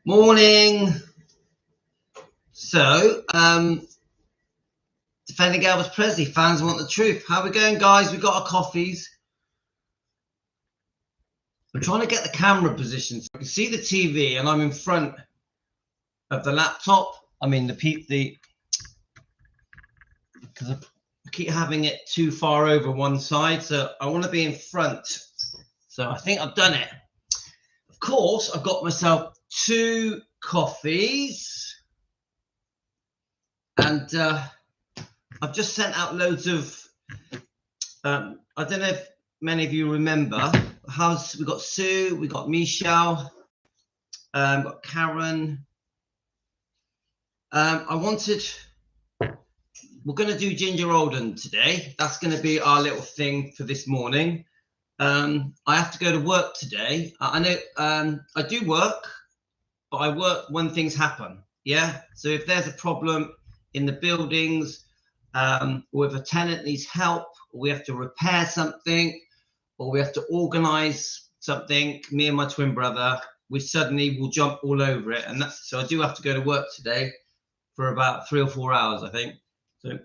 Morning. So, defending Elvis Presley, fans want the truth. How are we going, guys? We got our coffees. I'm trying to get the camera position so I can see the TV, and I'm in front of the laptop. I mean, because I keep having it too far over one side, so I want to be in front. So I think I've done it. Of course, I've got myself 2 coffees, and I've just sent out loads of I don't know if many of you remember. We got Sue, we got Michelle, got Karen. We're going to do Ginger Oldham today. That's going to be our little thing for this morning. I have to go to work today. I know I do work, but I work when things happen. Yeah. So if there's a problem in the buildings, or if a tenant needs help, or we have to repair something, or we have to organize something, me and my twin brother, we suddenly will jump all over it. And so I do have to go to work today for about 3 or 4 hours, I think. So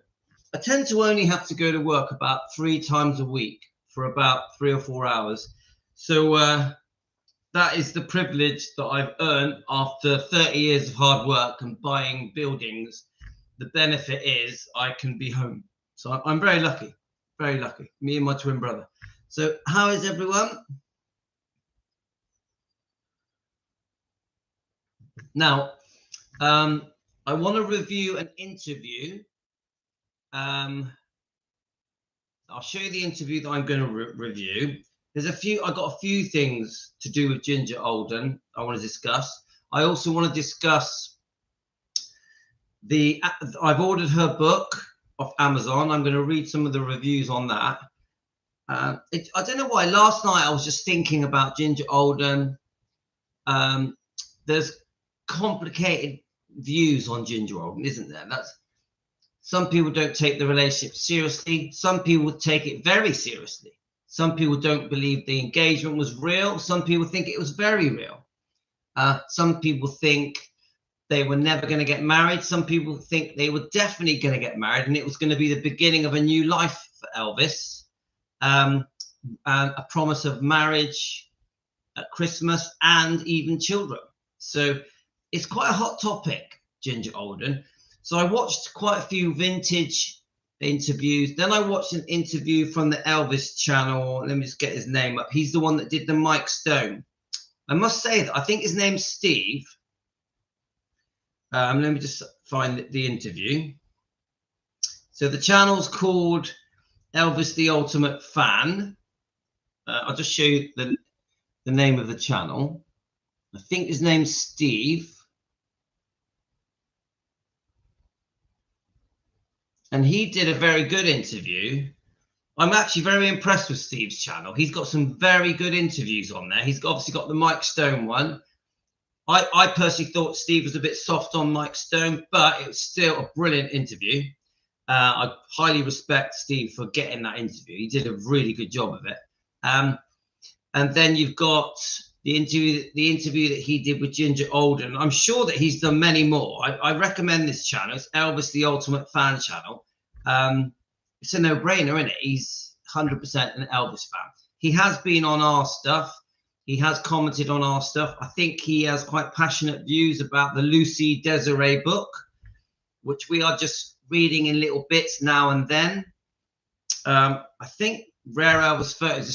I tend to only have to go to work about 3 times a week for about 3 or 4 hours. So that is the privilege that I've earned after 30 years of hard work and buying buildings. The benefit is I can be home. So I'm very lucky, me and my twin brother. So how is everyone? Now, I want to review an interview. I'll show you the interview that I'm going to review. I've got a few things to do with Ginger Oldham I want to discuss. I also want to discuss I've ordered her book off Amazon. I'm going to read some of the reviews on that. I don't know why. Last night I was just thinking about Ginger Oldham. There's complicated views on Ginger Oldham, isn't there? Some people don't take the relationship seriously. Some people take it very seriously. Some people don't believe the engagement was real. Some people think it was very real. Some people think they were never going to get married. Some people think they were definitely going to get married, and it was going to be the beginning of a new life for Elvis, and a promise of marriage at Christmas and even children. So it's quite a hot topic, Ginger Oldham. So I watched quite a few vintage interviews. Then I watched an interview from the Elvis channel. Let me just get his name up. He's the one that did the Mike Stone. I must say that I think his name's Steve. Let me just find the interview. So the channel's called Elvis the Ultimate Fan. I'll just show you the name of the channel. I think his name's Steve. And he did a very good interview. I'm actually very impressed with Steve's channel. He's got some very good interviews on there. He's obviously got the Mike Stone one. I personally thought Steve was a bit soft on Mike Stone, but it was still a brilliant interview. I highly respect Steve for getting that interview. He did a really good job of it. And then you've got the interview that he did with Ginger Oldham. I'm sure that he's done many more. I recommend this channel. It's Elvis the Ultimate Fan channel. It's a no-brainer, isn't it? He's 100% an Elvis fan. He has been on our stuff. He has commented on our stuff. I think he has quite passionate views about the Lucy Desiree book, which we are just reading in little bits now and then. I think Rare Elvis Photos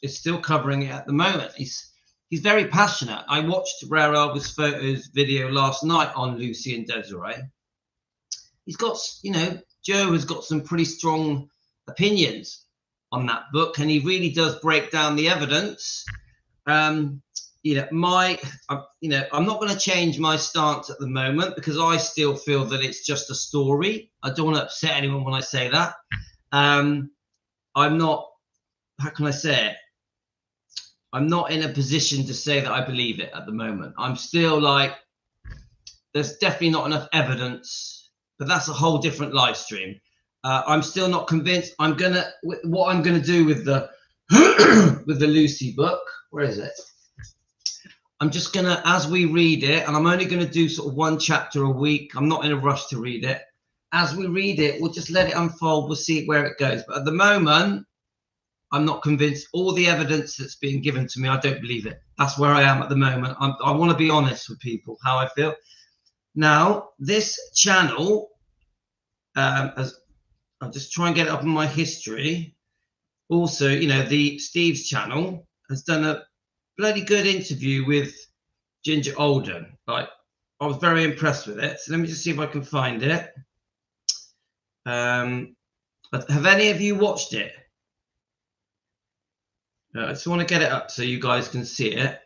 is still covering it at the moment. He's very passionate. I watched Rare Elvis Photos video last night on Lucy and Desiree. He's got, Joe has got some pretty strong opinions on that book, and he really does break down the evidence. I'm not going to change my stance at the moment because I still feel that it's just a story. I don't want to upset anyone when I say that. I'm not, how can I say it? I'm not in a position to say that I believe it at the moment. I'm still like, there's definitely not enough evidence, but that's a whole different live stream. I'm still not convinced. What I'm gonna do with the with the Lucy book. Where is it? I'm just going to, as we read it, and I'm only going to do sort of one chapter a week. I'm not in a rush to read it. As we read it, we'll just let it unfold. We'll see where it goes. But at the moment, I'm not convinced. All the evidence that's being given to me, I don't believe it. That's where I am at the moment. I want to be honest with people, how I feel. Now, this channel, as I'll just try and get it up in my history. Also, you know, the Steve's channel has done a bloody good interview with Ginger Alden. Like, I was very impressed with it. So let me just see if I can find it. Have any of you watched it? I just want to get it up so you guys can see it.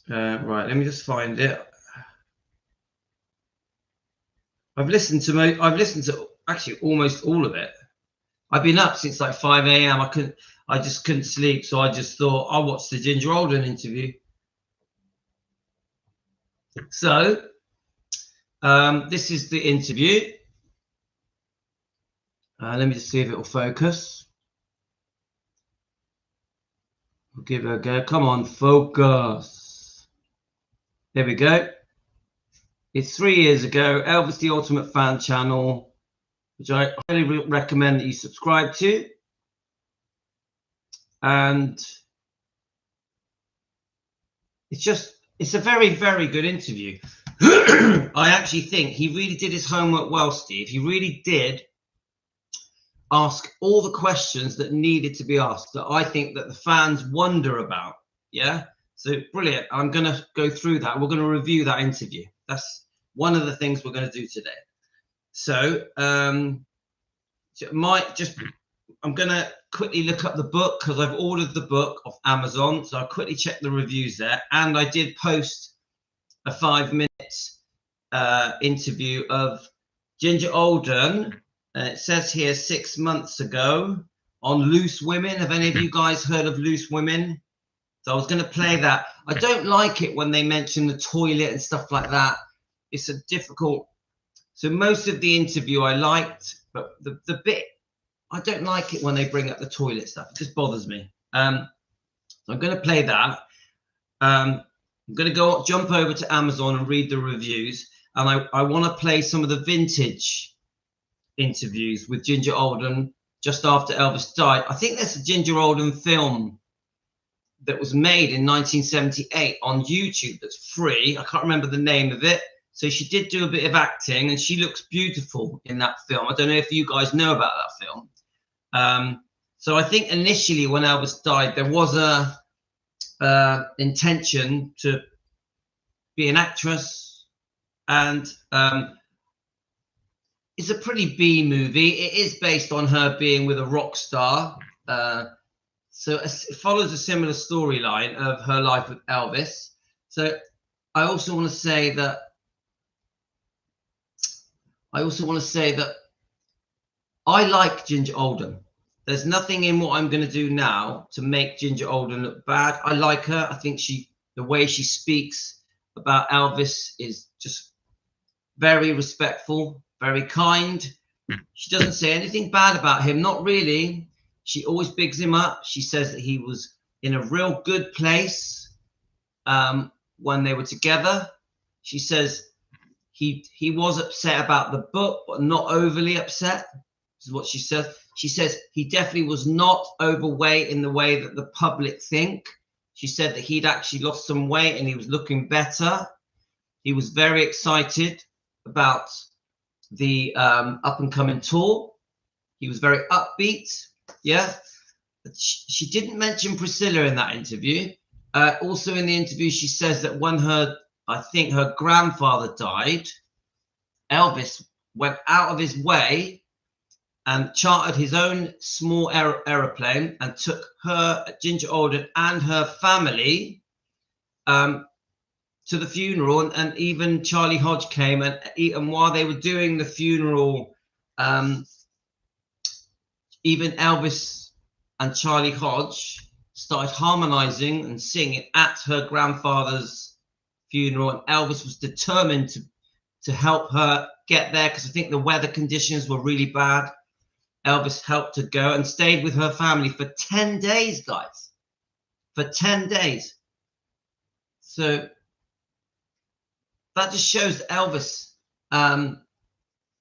Right, let me just find it. I've listened to actually almost all of it. I've been up since like 5 a.m. I just couldn't sleep, so I just thought I'll watch the Ginger Alden interview. So this is the interview. Let me just see if it will focus. We'll give it a go. Come on, focus. There we go. It's 3 years ago. Elvis the Ultimate Fan channel, which I highly recommend that you subscribe to. And it's a very, very good interview. I actually think he really did his homework well, Steve. He really did ask all the questions that needed to be asked, that I think that the fans wonder about. Yeah, so brilliant. I'm going to go through that. We're going to review that interview. That's one of the things we're going to do today. So I'm going to quickly look up the book, because I've ordered the book off Amazon. So I'll quickly check the reviews there. And I did post a 5-minute interview of Ginger Alden. It says here 6 months ago on Loose Women. Have any of you guys heard of Loose Women? So I was going to play that. I don't like it when they mention the toilet and stuff like that. It's a difficult. So most of the interview I liked, but the bit, I don't like it when they bring up the toilet stuff. It just bothers me. So I'm going to play that. I'm going to jump over to Amazon and read the reviews. And I want to play some of the vintage interviews with Ginger Alden just after Elvis died. I think there's a Ginger Alden film that was made in 1978 on YouTube that's free. I can't remember the name of it. So she did do a bit of acting, and she looks beautiful in that film. I don't know if you guys know about that film. So I think initially when Elvis died, there was a intention to be an actress, and it's a pretty B movie. It is based on her being with a rock star. So it follows a similar storyline of her life with Elvis. So I also want to say that I like Ginger Alden. There's nothing in what I'm going to do now to make Ginger Alden look bad. I like her. I think the way she speaks about Elvis is just very respectful, very kind. She doesn't say anything bad about him, not really. She always bigs him up. She says that he was in a real good place when they were together. She says he was upset about the book, but not overly upset. This is what she says. She says he definitely was not overweight in the way that the public think. She said that he'd actually lost some weight and he was looking better. He was very excited about the up and coming tour. He was very upbeat. Yeah. She didn't mention Priscilla in that interview. Also in the interview, she says that when I think her grandfather died, Elvis went out of his way and chartered his own small aeroplane and took her, Ginger Alden, and her family to the funeral. And even Charlie Hodge came, and while they were doing the funeral, even Elvis and Charlie Hodge started harmonizing and singing at her grandfather's funeral, and Elvis was determined to help her get there because I think the weather conditions were really bad. Elvis helped her go and stayed with her family for 10 days, guys. For 10 days. So that just shows that Elvis,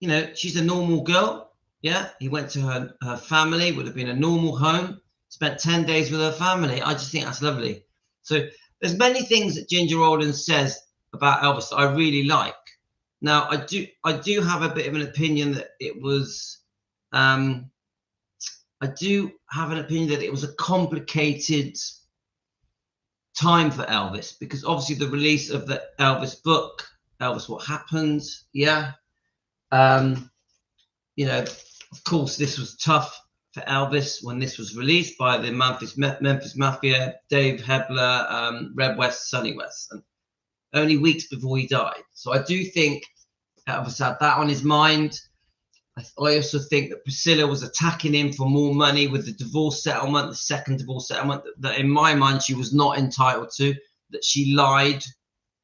you know, she's a normal girl. Yeah, he went to her family, would have been a normal home, spent 10 days with her family. I just think that's lovely. So there's many things that Ginger Alden says about Elvis that I really like. Now, I do have a bit of an opinion that it was, I do have an opinion that it was a complicated time for Elvis, because obviously the release of the Elvis book, Elvis What Happened, yeah. You know, of course, this was tough for Elvis when this was released by the Memphis Mafia, Dave Hebler, Red West, Sonny West, and only weeks before he died. So I do think Elvis had that on his mind. I also think that Priscilla was attacking him for more money with the divorce settlement, the second divorce settlement, that in my mind she was not entitled to, that she lied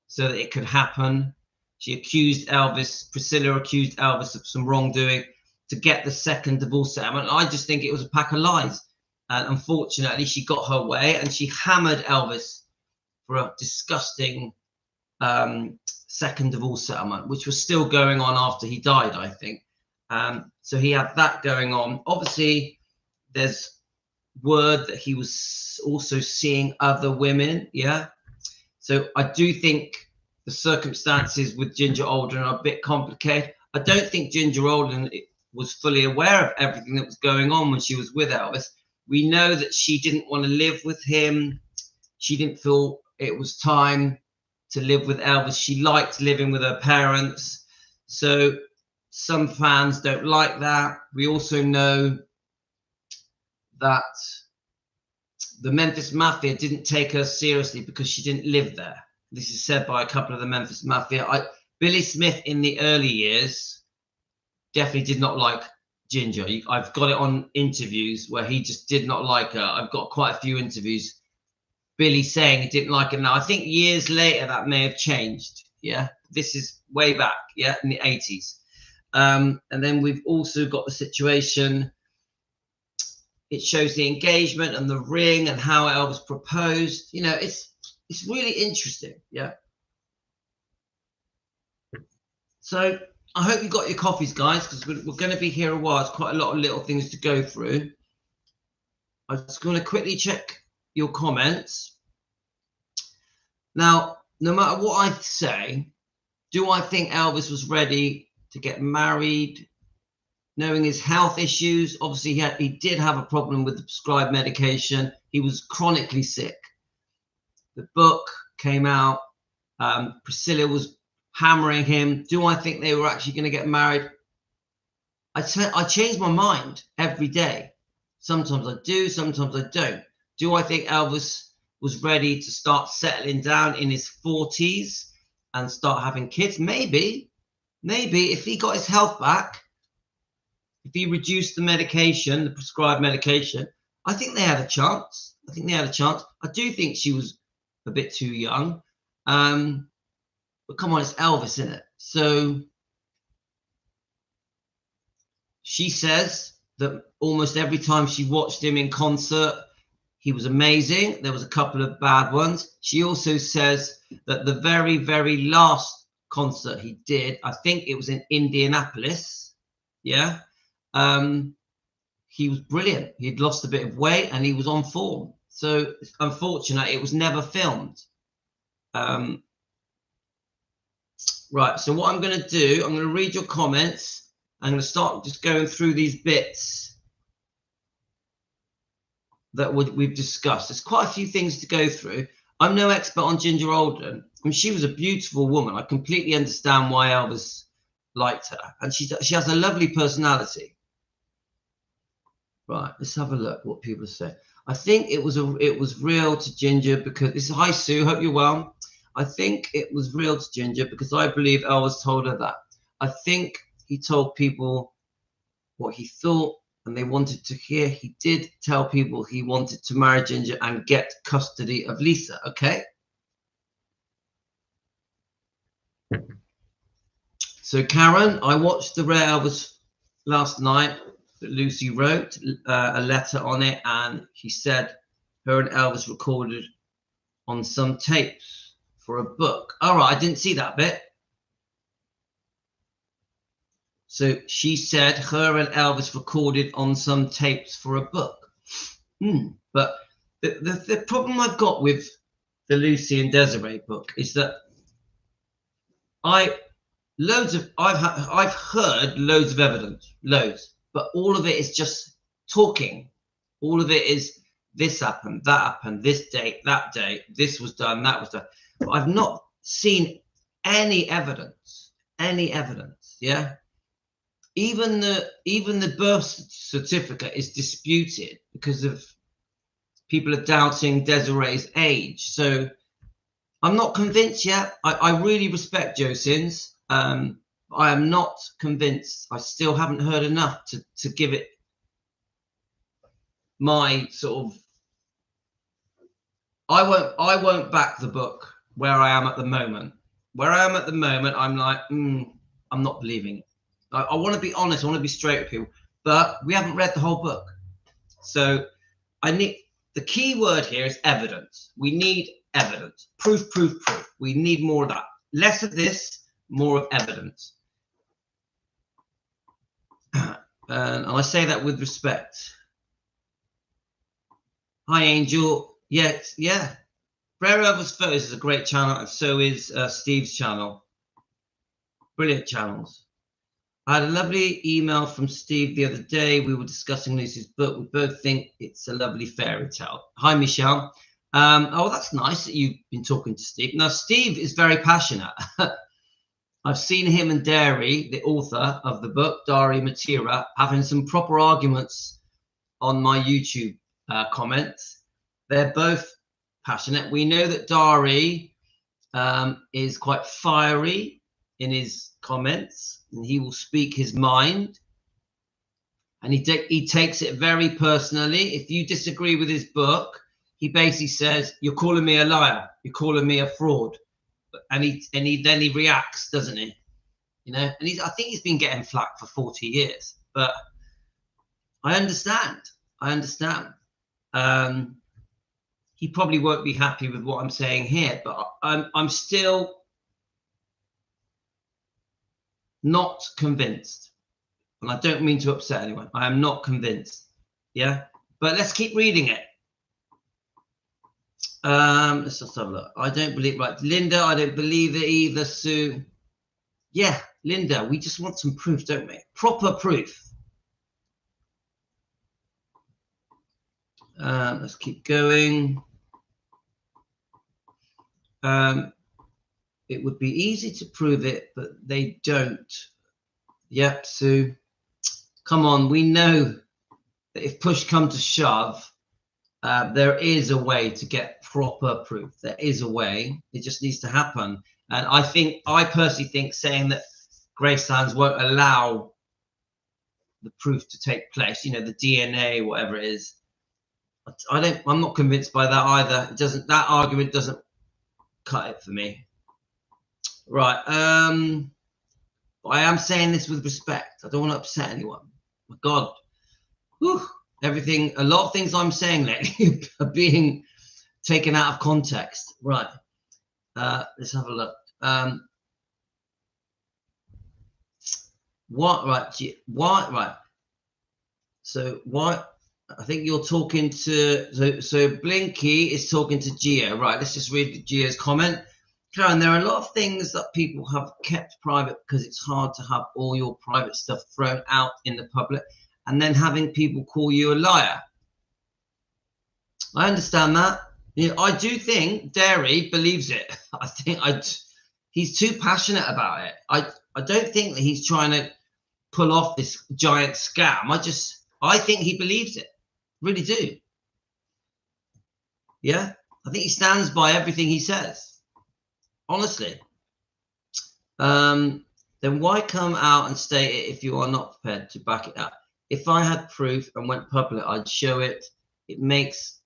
so that it could happen. She accused Elvis, Priscilla accused Elvis of some wrongdoing to get the second divorce settlement. I just think it was a pack of lies. And unfortunately, she got her way and she hammered Elvis for a disgusting second divorce settlement, which was still going on after he died, I think. So he had that going on. Obviously, there's word that he was also seeing other women. Yeah. So I do think the circumstances with Ginger Alden are a bit complicated. I don't think Ginger Alden was fully aware of everything that was going on when she was with Elvis. We know that she didn't want to live with him. She didn't feel it was time to live with Elvis. She liked living with her parents. So some fans don't like that. We also know that the Memphis Mafia didn't take her seriously because she didn't live there. This is said by a couple of the Memphis Mafia. Billy Smith in the early years definitely did not like Ginger. I've got it on interviews where he just did not like her. I've got quite a few interviews. Billy saying he didn't like her. Now, I think years later that may have changed. Yeah, this is way back. Yeah, in the 80s. And then we've also got the situation. It shows the engagement and the ring and how Elvis proposed. You know, it's really interesting. Yeah. So I hope you got your coffees, guys, because we're going to be here a while. It's quite a lot of little things to go through. I'm just going to quickly check your comments. Now, no matter what I say, do I think Elvis was ready to get married, knowing his health issues? Obviously, he did have a problem with the prescribed medication. He was chronically sick. The book came out. Priscilla was hammering him. Do I think they were actually going to get married? I change my mind every day. Sometimes I do, sometimes I don't. Do I think Elvis was ready to start settling down in his 40s and start having kids? Maybe if he got his health back, if he reduced the medication, the prescribed medication, I think they had a chance. I do think she was a bit too young. But come on, it's Elvis, isn't it? So she says that almost every time she watched him in concert, he was amazing. There was a couple of bad ones. She also says that the very, very last concert he did, I think it was in Indianapolis. Yeah. He was brilliant. He'd lost a bit of weight and he was on form. So it's unfortunate it was never filmed. Right, so what I'm going to do, I'm going to read your comments. I'm going to start just going through these bits that we've discussed. There's quite a few things to go through. I'm no expert on Ginger Alden. I mean, she was a beautiful woman. I completely understand why Elvis liked her. And she has a lovely personality. Right, let's have a look what people say. I think it was real to Ginger because this is, hi Sue, hope you're well. I think it was real to Ginger because I believe Elvis told her that. I think he told people what he thought and they wanted to hear. He did tell people he wanted to marry Ginger and get custody of Lisa. Okay. So Karen, I watched the Rare Elvis last night. that Lucy wrote a letter on it, and she said her and Elvis recorded on some tapes for a book. All right, I didn't see that bit. So she said her and Elvis recorded on some tapes for a book. But the problem I've got with the Lucy and Desiree book is that I've heard loads of evidence, but all of it is just talking. All of it is this happened, that happened, this date, that date, this was done, that was done. But I've not seen any evidence. Yeah. Even the birth certificate is disputed because of people are doubting Desiree's age. So I'm not convinced yet. I really respect Joe Sins. I am not convinced. I still haven't heard enough to give it my sort of. I won't back the book where I am at the moment. Where I am at the moment, I'm like, I'm not believing it. I want to be honest. I want to be straight with people, but we haven't read the whole book. So I need, the key word here is evidence. We need evidence, proof. We need more of that. Less of this, more of evidence. And I say that with respect. Hi, Angel. Yes, yeah. Rare Elvis Photos is a great channel, and so is Steve's channel. Brilliant channels. I had a lovely email from Steve the other day. We were discussing Lucy's book. We both think it's a lovely fairy tale. Hi, Michelle. Oh, that's nice that you've been talking to Steve. Now, Steve is very passionate. I've seen him and Dari, the author of the book, Dari Matira, having some proper arguments on my YouTube comments. They're both passionate. We know that Dari is quite fiery in his comments, and he will speak his mind, and he takes it very personally. If you disagree with his book, he basically says, you're calling me a liar, you're calling me a fraud, and he reacts, doesn't he? You know, and I think he's been getting flack for 40 years, but I understand. He probably won't be happy with what I'm saying here, but I'm still not convinced, and I don't mean to upset anyone. I am not convinced. Yeah, but let's keep reading it. Let's just have a look. I don't believe, right, Linda, I don't believe it either, Sue. Yeah, Linda, we just want some proof, don't we? Proper proof. Let's keep going. It would be easy to prove it, but they don't. Yep, Sue. Come on, we know that if push comes to shove, there is a way to get proper proof. There is a way. It just needs to happen. And I personally think saying that Gracelands won't allow the proof to take place, you know, the DNA, whatever it is, I'm not convinced by that either. That argument doesn't cut it for me. Right. I am saying this with respect. I don't want to upset anyone. My God. Whew. A lot of things I'm saying lately are being taken out of context. Right. Let's have a look. Right. So what? I think you're talking to, so Blinky is talking to Gio. Right, let's just read Gio's comment. Karen, there are a lot of things that people have kept private because it's hard to have all your private stuff thrown out in the public and then having people call you a liar. I understand that. You know, I do think Derry believes it. I think he's too passionate about it. I don't think that he's trying to pull off this giant scam. I think he believes it. Really do. Yeah, I think he stands by everything he says. Honestly. Then why come out and state it if you are not prepared to back it up? If I had proof and went public, I'd show it. It makes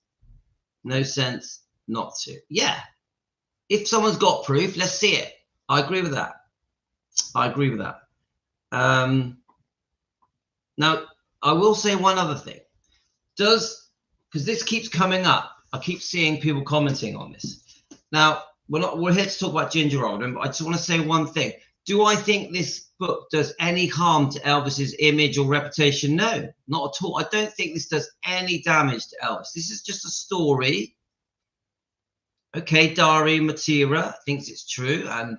no sense not to. Yeah. If someone's got proof, let's see it. I agree with that. Now, I will say one other thing. Because this keeps coming up. I keep seeing people commenting on this. Now, we're here to talk about Ginger Oldham, but I just want to say one thing. Do I think this book does any harm to Elvis's image or reputation? No, not at all. I don't think this does any damage to Elvis. This is just a story. Okay, Dari Matira thinks it's true, and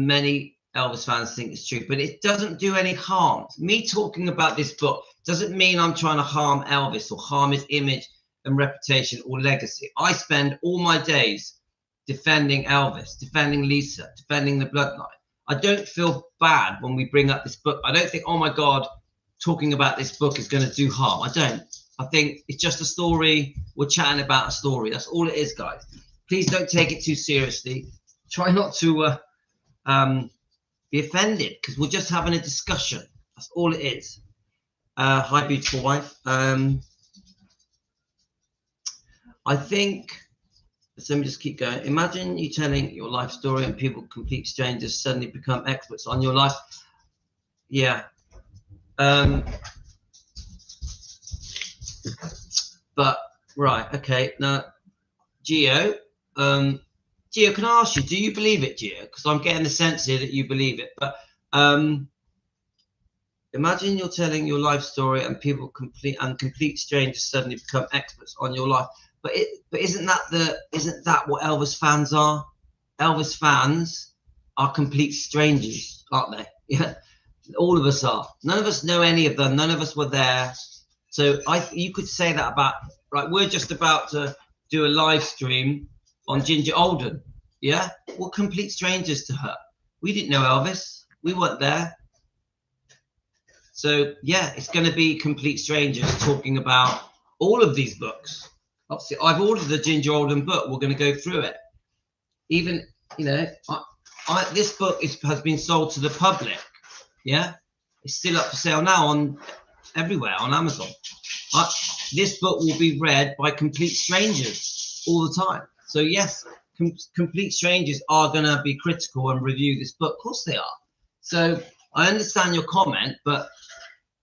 many Elvis fans think it's true, but it doesn't do any harm. Me talking about this book doesn't mean I'm trying to harm Elvis or harm his image and reputation or legacy. I spend all my days defending Elvis, defending Lisa, defending the bloodline. I don't feel bad when we bring up this book. I don't think, oh my God, talking about this book is going to do harm. I don't. I think it's just a story. We're chatting about a story. That's all it is, guys. Please don't take it too seriously. Try not to be offended, because we're just having a discussion. That's all it is. Hi, beautiful wife. I think, so let me just keep going. Imagine you telling your life story and people, complete strangers, suddenly become experts on your life. Yeah. But right, okay. Now, Gio, Gio, can I ask you, do you believe it, Gio? Because I'm getting the sense here that you believe it. But imagine you're telling your life story and people, complete strangers, suddenly become experts on your life. But isn't that what Elvis fans are? Elvis fans are complete strangers, aren't they? Yeah, all of us are. None of us know any of them. None of us were there. So you could say that about, right? We're just about to do a live stream on Ginger Oldham. Yeah, we're complete strangers to her. We didn't know Elvis. We weren't there. So yeah, it's going to be complete strangers talking about all of these books. Obviously, I've ordered the Ginger Oldham book. We're going to go through it. Even, you know, this book has been sold to the public. Yeah, it's still up for sale now on everywhere on Amazon. This book will be read by complete strangers all the time. So yes, complete strangers are going to be critical and review this book. Of course they are. So I understand your comment, but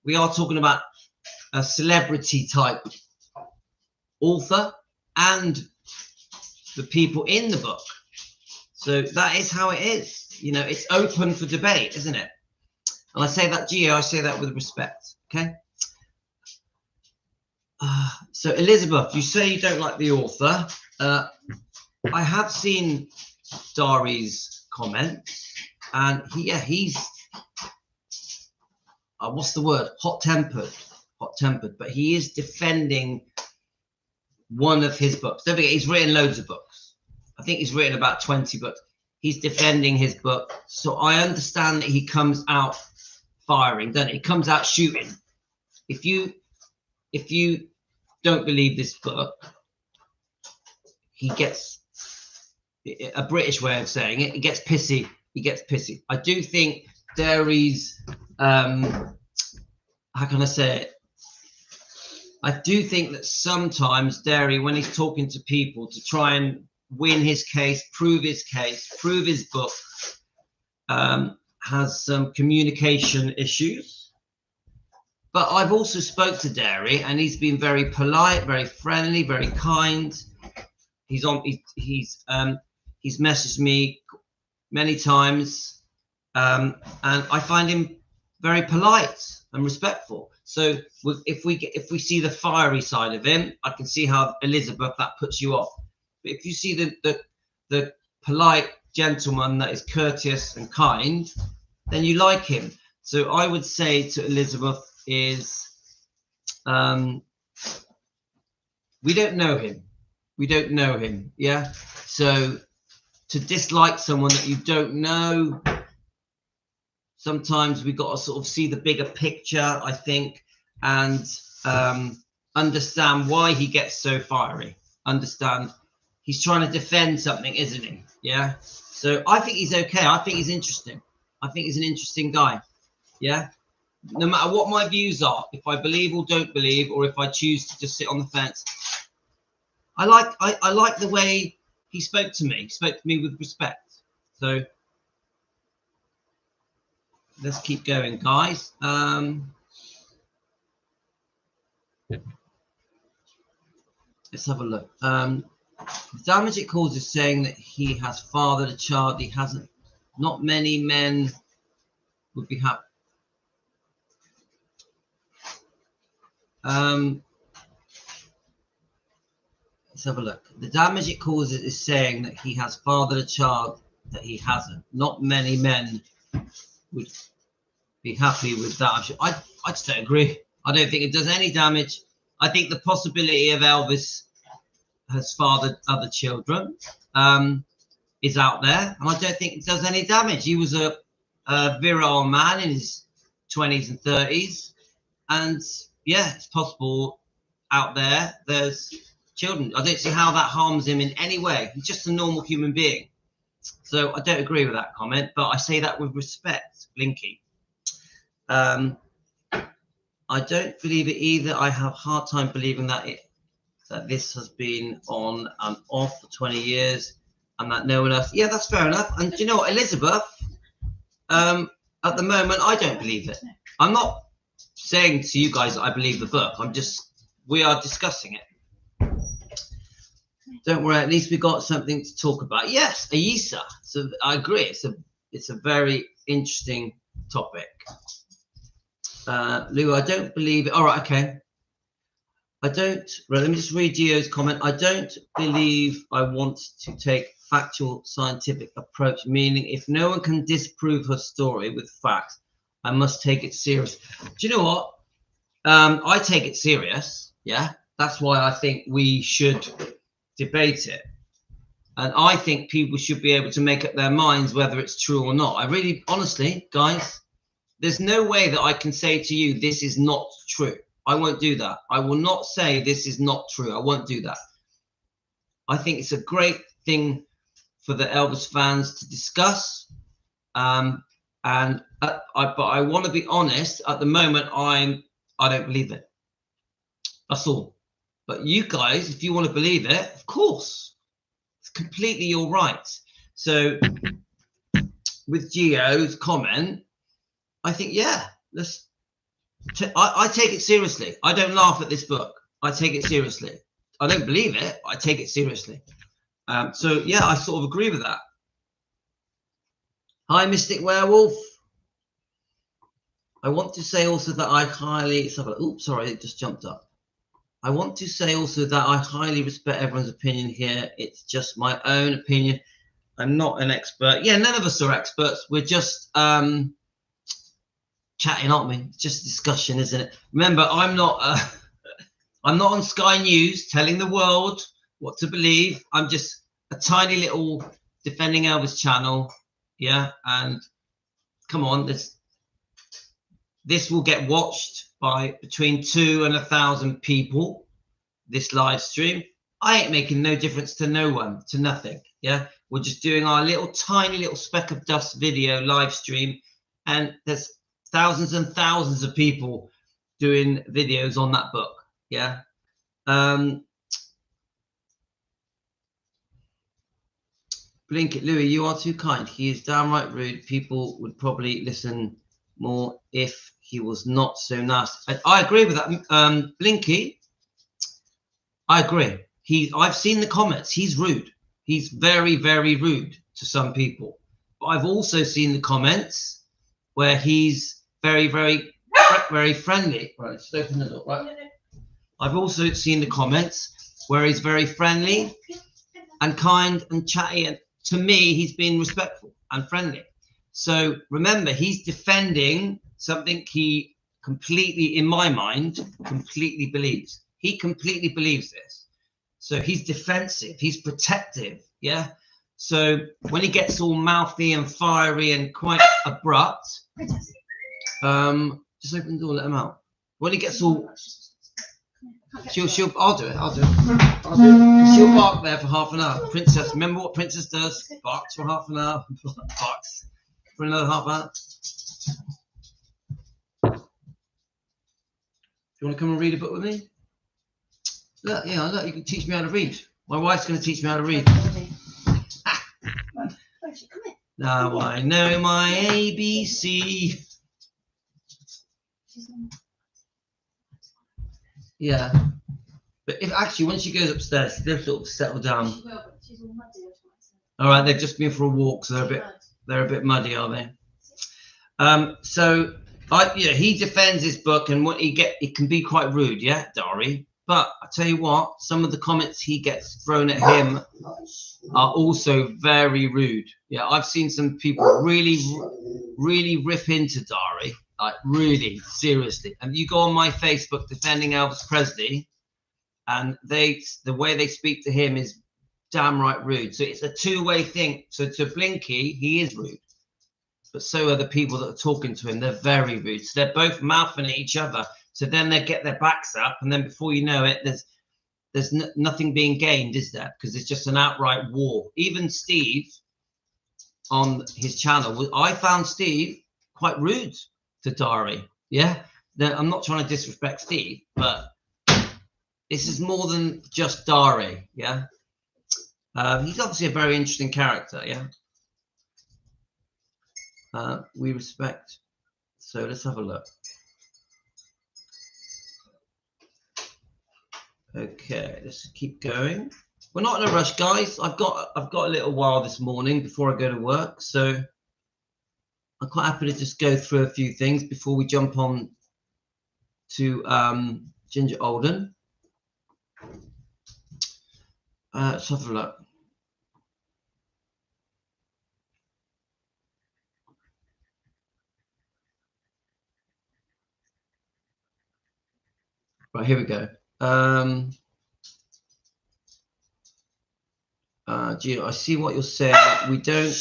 we are talking about a celebrity type author and the people in the book. So that is how it is. You know, it's open for debate, isn't it? And I say that, Gio, I say that with respect. Okay. So Elizabeth, you say you don't like the author. I have seen Dari's comments, and he's what's the word? Hot-tempered, but he is defending one of his books. Don't forget, he's written loads of books. I think he's written about 20 books. He's defending his book. So I understand that he comes out firing, doesn't he? He comes out shooting. If you don't believe this book, he gets, a British way of saying it, he gets pissy. He gets pissy. I do think Dari's, how can I say it? I do think that sometimes Dari, when he's talking to people to try and win his case, prove his book, has some communication issues. But I've also spoke to Dari, and he's been very polite, very friendly, very kind. He's messaged me many times, and I find him very polite and respectful. So if we see the fiery side of him, I can see how, Elizabeth, that puts you off. But if you see the polite gentleman that is courteous and kind, then you like him. So I would say to Elizabeth is, we don't know him. We don't know him. Yeah. So to dislike someone that you don't know, sometimes we got to sort of see the bigger picture, I think, and understand why he gets so fiery. Understand he's trying to defend something, isn't he? Yeah. So I think he's okay. I think he's interesting. I think he's an interesting guy. Yeah. No matter what my views are, if I believe or don't believe, or if I choose to just sit on the fence, I like the way he spoke to me. He spoke to me with respect. So let's keep going, guys. Let's have a look. The damage it causes, saying that he has fathered a child he hasn't. Not many men would be happy. Let's have a look. The damage it causes is saying that he has fathered a child that he hasn't. Not many men would be happy with that. I just don't agree. I don't think it does any damage. I think the possibility of Elvis has fathered other children is out there, and I don't think it does any damage. He was a virile man in his 20s and 30s, and yeah, it's possible out there there's children. I don't see how that harms him in any way. He's just a normal human being. So I don't agree with that comment, but I say that with respect, Blinky. I don't believe it either. I have a hard time believing that this has been on and off for 20 years and that no one else. Yeah, that's fair enough. And do you know what, Elizabeth? At the moment, I don't believe it. I'm not saying to you guys that I believe the book. We are discussing it. Don't worry, at least we got something to talk about. Yes, Ayisa. So I agree. It's a very interesting topic. Lou, I don't believe it. All right, okay. Right, let me just read Gio's comment. I don't believe I want to take factual scientific approach, meaning if no one can disprove her story with facts, I must take it serious. Do you know what? I take it serious. Yeah, that's why I think we should debate it. And I think people should be able to make up their minds whether it's true or not. I really, honestly, guys, there's no way that I can say to you, this is not true. I won't do that. I will not say this is not true. I won't do that. I think it's a great thing for the Elvis fans to discuss. But I want to be honest. At the moment, I don't believe it. That's all. But you guys, if you want to believe it, of course, it's completely your right. So with Gio's comment, I think, yeah, I take it seriously. I don't laugh at this book. I take it seriously. I don't believe it, but I take it seriously. So yeah, I sort of agree with that. Hi, Mystic Werewolf. I want to say also that I highly... Oops, sorry, it just jumped up. I want to say also that I highly respect everyone's opinion here. It's just my own opinion. I'm not an expert. Yeah, none of us are experts. We're just chatting, aren't we? It's just a discussion, isn't it? Remember, I'm not on Sky News telling the world what to believe. I'm just a tiny little Defending Elvis channel. Yeah, and come on, this will get watched by between 2,000 and 1,000 people, this live stream. I ain't making no difference to no one, to nothing. Yeah, we're just doing our tiny little speck of dust video live stream, and there's thousands and thousands of people doing videos on that book. Yeah. Blink it, Louis, you are too kind. He is downright rude. People would probably listen more if he was not so nasty. I agree with that. Blinky, I agree. I've seen the comments. He's rude. He's very, very rude to some people. But I've also seen the comments where he's very, very, very friendly. Right, just open the door. Right. I've also seen the comments where he's very friendly and kind and chatty. And to me, he's been respectful and friendly. So remember, he's defending something he completely, in my mind, completely believes. He completely believes this. So he's defensive. He's protective. Yeah. So when he gets all mouthy and fiery and quite abrupt, just open the door, let him out. When he gets all, I'll do it. She'll bark there for half an hour. Princess, remember what Princess does? Barks for half an hour. Barks for another half hour. You want to come and read a book with me? Look, yeah, look, you can teach me how to read. My wife's going to teach me how to read. Now I know my ABC. Yeah. But if actually, when she goes upstairs, they'll sort of settle down. She will, but she's all muddy. All right, they've just been for a walk, so they're a bit muddy, are they? So he defends his book, and what it can be quite rude, yeah, Dari. But I tell you what, some of the comments he gets thrown at him are also very rude. Yeah, I've seen some people really rip into Dari, like really seriously. And you go on my Facebook defending Elvis Presley, and the way they speak to him is damn right rude. So it's a two-way thing. So to Blinky, he is rude, but so are the people that are talking to him. They're very rude. So they're both mouthing at each other. So then they get their backs up, and then before you know it, there's nothing being gained, is there? Because it's just an outright war. Even Steve on his channel, I found Steve quite rude to Dari. Yeah, now, I'm not trying to disrespect Steve, but this is more than just Dari. Yeah, he's obviously a very interesting character. Yeah, we respect. So let's have a look. Okay, let's keep going. We're not in a rush, guys. I've got a little while this morning before I go to work, so I'm quite happy to just go through a few things before we jump on to Ginger Alden. Let's have a look. Right, here we go. Gio, I see what you're saying. We don't.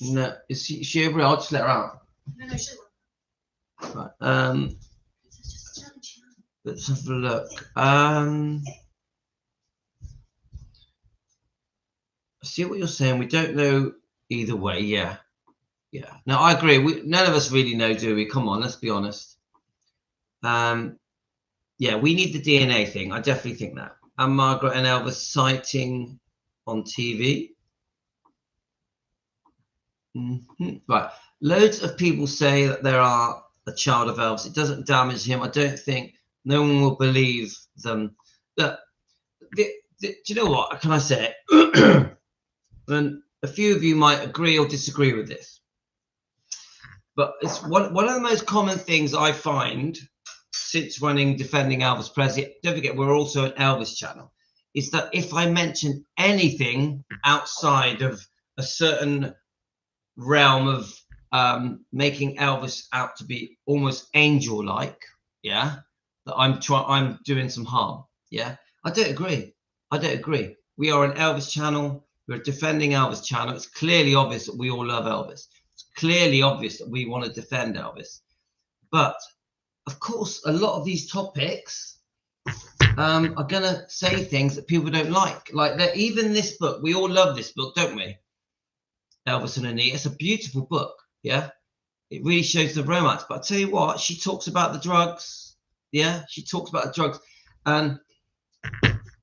No, is she over? I'll just let her out. No, she won't. Right. Let's have a look. I see what you're saying. We don't know either way. Yeah. No, I agree. None of us really know, do we? Come on, let's be honest. Yeah, we need the DNA thing. I definitely think that. And Margaret and Elvis sighting on TV. Right. Loads of people say that there are a child of Elvis. It doesn't damage him. I don't think no one will believe them. But do you know what? Can I say it? And a few of you might agree or disagree with this. But it's one of the most common things I find since defending Elvis Presley. Don't forget, we're also an Elvis channel. Is that if I mention anything outside of a certain realm of making Elvis out to be almost angel-like, yeah, that I'm doing some harm. Yeah, I don't agree. We are an Elvis channel. We're defending Elvis channel. It's clearly obvious that we all love Elvis. It's clearly obvious that we want to defend Elvis. But of course, a lot of these topics are going to say things that people don't like. Like that, even this book, we all love this book, don't we? Elvis and Anita. It's a beautiful book. Yeah, it really shows the romance. But I tell you what, she talks about the drugs. Yeah, she talks about the drugs. And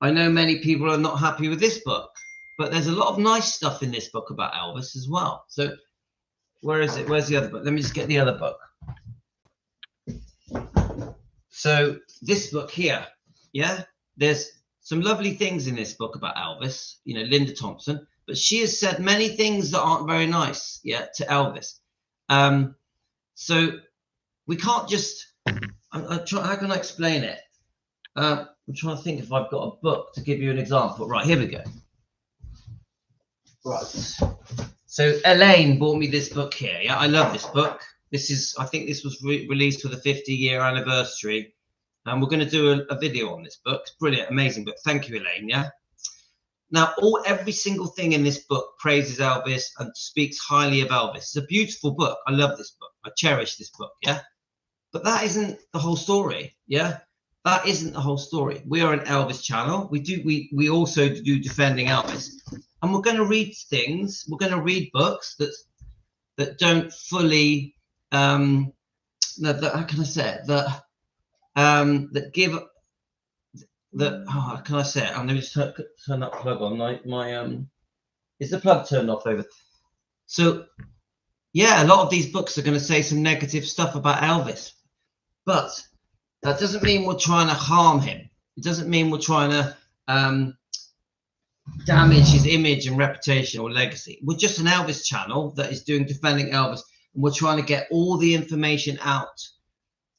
I know many people are not happy with this book, but there's a lot of nice stuff in this book about Elvis as well. So where is it? Where's the other book? Let me just get the other book. So this book here, yeah, there's some lovely things in this book about Elvis, you know, Linda Thompson, but she has said many things that aren't very nice, yeah, to Elvis. So we can't just, how can I explain it? I'm trying to think if I've got a book to give you an example. Right, here we go. Right. So Elaine bought me this book here. Yeah, I love this book. This is, I think this was released for the 50-year anniversary. And we're going to do a video on this book. It's brilliant, amazing book. Thank you, Elaine. Yeah. Now, every single thing in this book praises Elvis and speaks highly of Elvis. It's a beautiful book. I love this book. I cherish this book. Yeah. But that isn't the whole story. Yeah. That isn't the whole story. We are an Elvis channel. We also do defending Elvis. And we're going to read things. We're going to read books that don't fully, how can I say it? That give that. Oh, how can I say it? Let me just turn that plug on. My is the plug turned off over? So yeah, a lot of these books are going to say some negative stuff about Elvis, but That doesn't mean we're trying to harm him. It doesn't mean we're trying to damage his image and reputation or legacy. We're just an Elvis channel that is doing Defending Elvis, and we're trying to get all the information out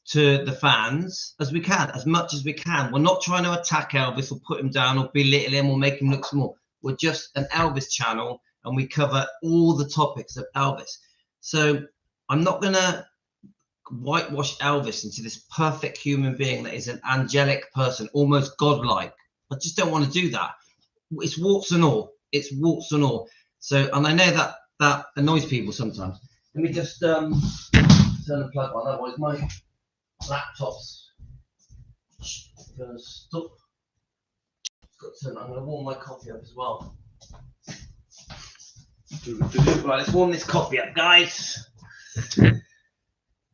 to the fans as we can, as much as we can. We're not trying to attack Elvis or put him down or belittle him or make him look small. We're just an Elvis channel, and we cover all the topics of Elvis. So I'm not going to whitewash Elvis into this perfect human being that is an angelic person, almost godlike. I just don't want to do that. It's warts and all. It's warts and all. So, and I know that that annoys people sometimes. Let me just turn the plug on. Otherwise, my laptop's going to stop. I'm going to warm my coffee up as well. Right, let's warm this coffee up, guys.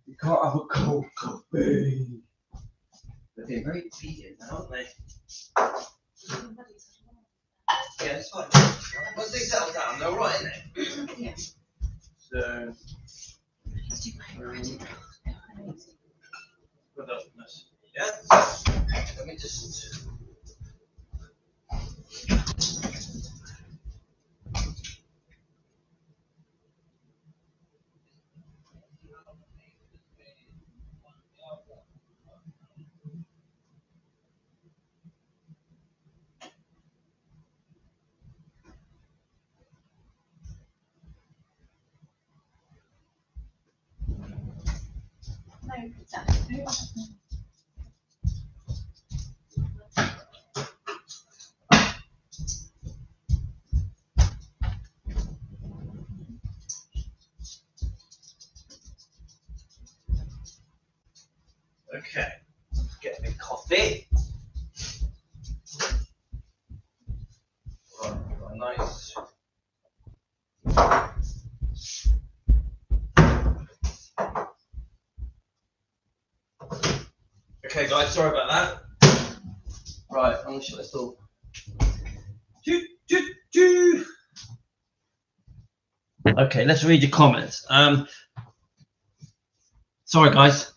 You can't have a cold coffee. They're being very obedient now, aren't they? Yeah, it's fine. Once they settle down, they're all right, isn't it? Yeah. So, yeah. Let me just. No, exactly. Okay, get me coffee. Right, got a nice. Okay, guys, sorry about that. Right, I'm gonna shut this door. Okay, let's read your comments. Sorry, guys.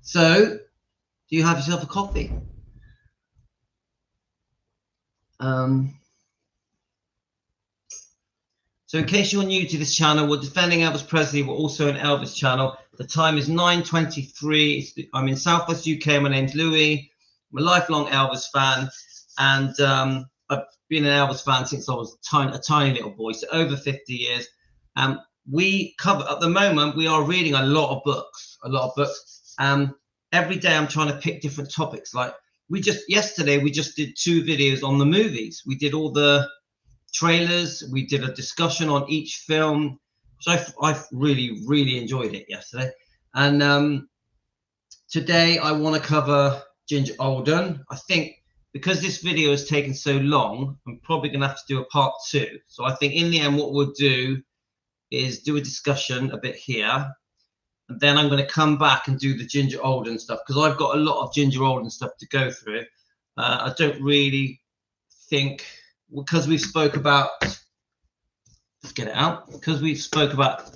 So, do you have yourself a coffee? So in case you're new to this channel, we're Defending Elvis Presley. We're also an Elvis channel. The time is 9:23. I'm in Southwest UK. My name's Louis. I'm a lifelong Elvis fan. And I've been an Elvis fan since I was a tiny little boy, so over 50 years. We cover, at the moment, we are reading a lot of books. Every day I'm trying to pick different topics. Like yesterday, we just did 2 videos on the movies. We did all the trailers. We did a discussion on each film. So I really enjoyed it yesterday. And today I want to cover Ginger Alden. I think because this video has taken so long, I'm probably going to have to do a part 2. So I think in the end, what we'll do is do a discussion a bit here. And then I'm going to come back and do the Ginger Alden stuff, because I've got a lot of Ginger Alden stuff to go through. I don't really think, because we spoke about, let's get it out, because we spoke about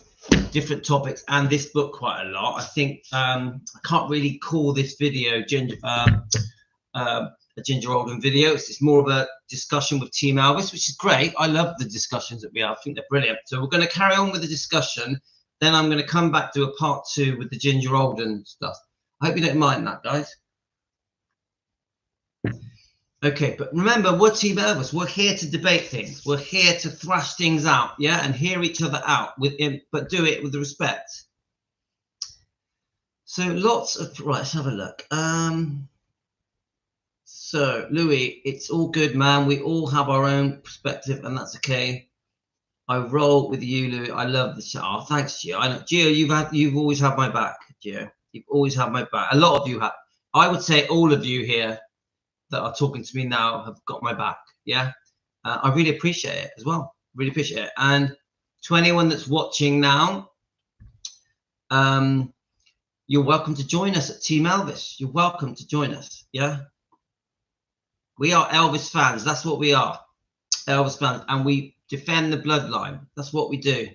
different topics and this book quite a lot, I think I can't really call this video a Ginger Alden video. It's more of a discussion with Team Elvis, which is great. I love the discussions that we have. I think they're brilliant. So we're going to carry on with the discussion. Then I'm going to come back to a part 2 with the Ginger Alden stuff. I hope you don't mind that, guys. Okay, but remember, we're Team Elvis. We're here to debate things. We're here to thrash things out, yeah, and hear each other out, but do it with respect. So lots of, right, let's have a look. So, Louis, it's all good, man. We all have our own perspective, and that's okay. I roll with you, Louis. I love the show. Oh, thanks, Gio. I know, Gio, you've always had my back, Gio. You've always had my back. A lot of you have. I would say all of you here that are talking to me now have got my back. Yeah, I really appreciate it as well. Really appreciate it. And to anyone that's watching now, you're welcome to join us at Team Elvis. You're welcome to join us. Yeah. We are Elvis fans. That's what we are. Elvis fans. And we defend the bloodline. That's what we do.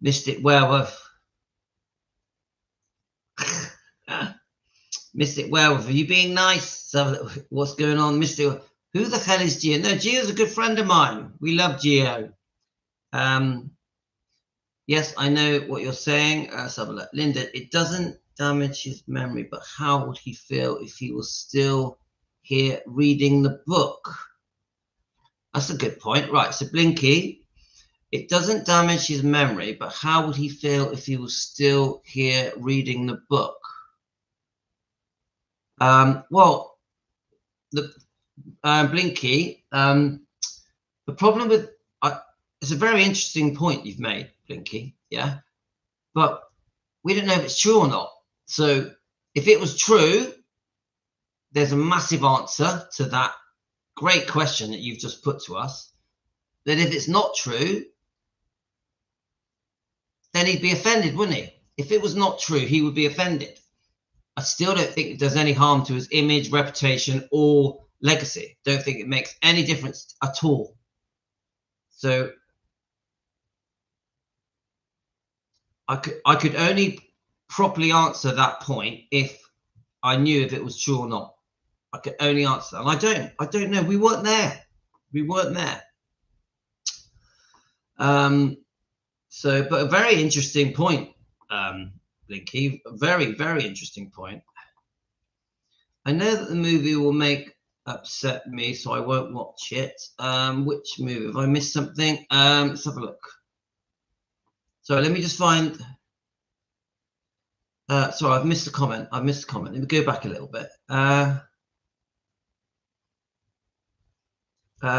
Mystic Werewolf. Mystic Werewolf, are you being nice? So what's going on, Mystic? Who the hell is Gio? No, Gio's a good friend of mine. We love Gio. Yes, I know what you're saying. Let's have a look. Linda, it doesn't damage his memory, but how would he feel if he was still here reading the book? That's a good point. Right, so Blinky, it doesn't damage his memory, but how would he feel if he was still here reading the book? Well, the Blinky, the problem with it's a very interesting point you've made, Blinky, yeah, but we don't know if it's true or not. So if it was true, there's a massive answer to that great question that you've just put to us. That if it's not true, then he'd be offended, wouldn't he? If it was not true, he would be offended. I still don't think it does any harm to his image, reputation, or legacy. Don't think it makes any difference at all. So I could only properly answer that point if I knew if it was true or not. I could only answer, and I don't know. We weren't there. We weren't there. So, but a very interesting point, Blinky. A very, very interesting point. I know that the movie will upset me, so I won't watch it. Which movie? Have I missed something? Let's have a look. So let me just find. Sorry, I've missed a comment. Let me go back a little bit.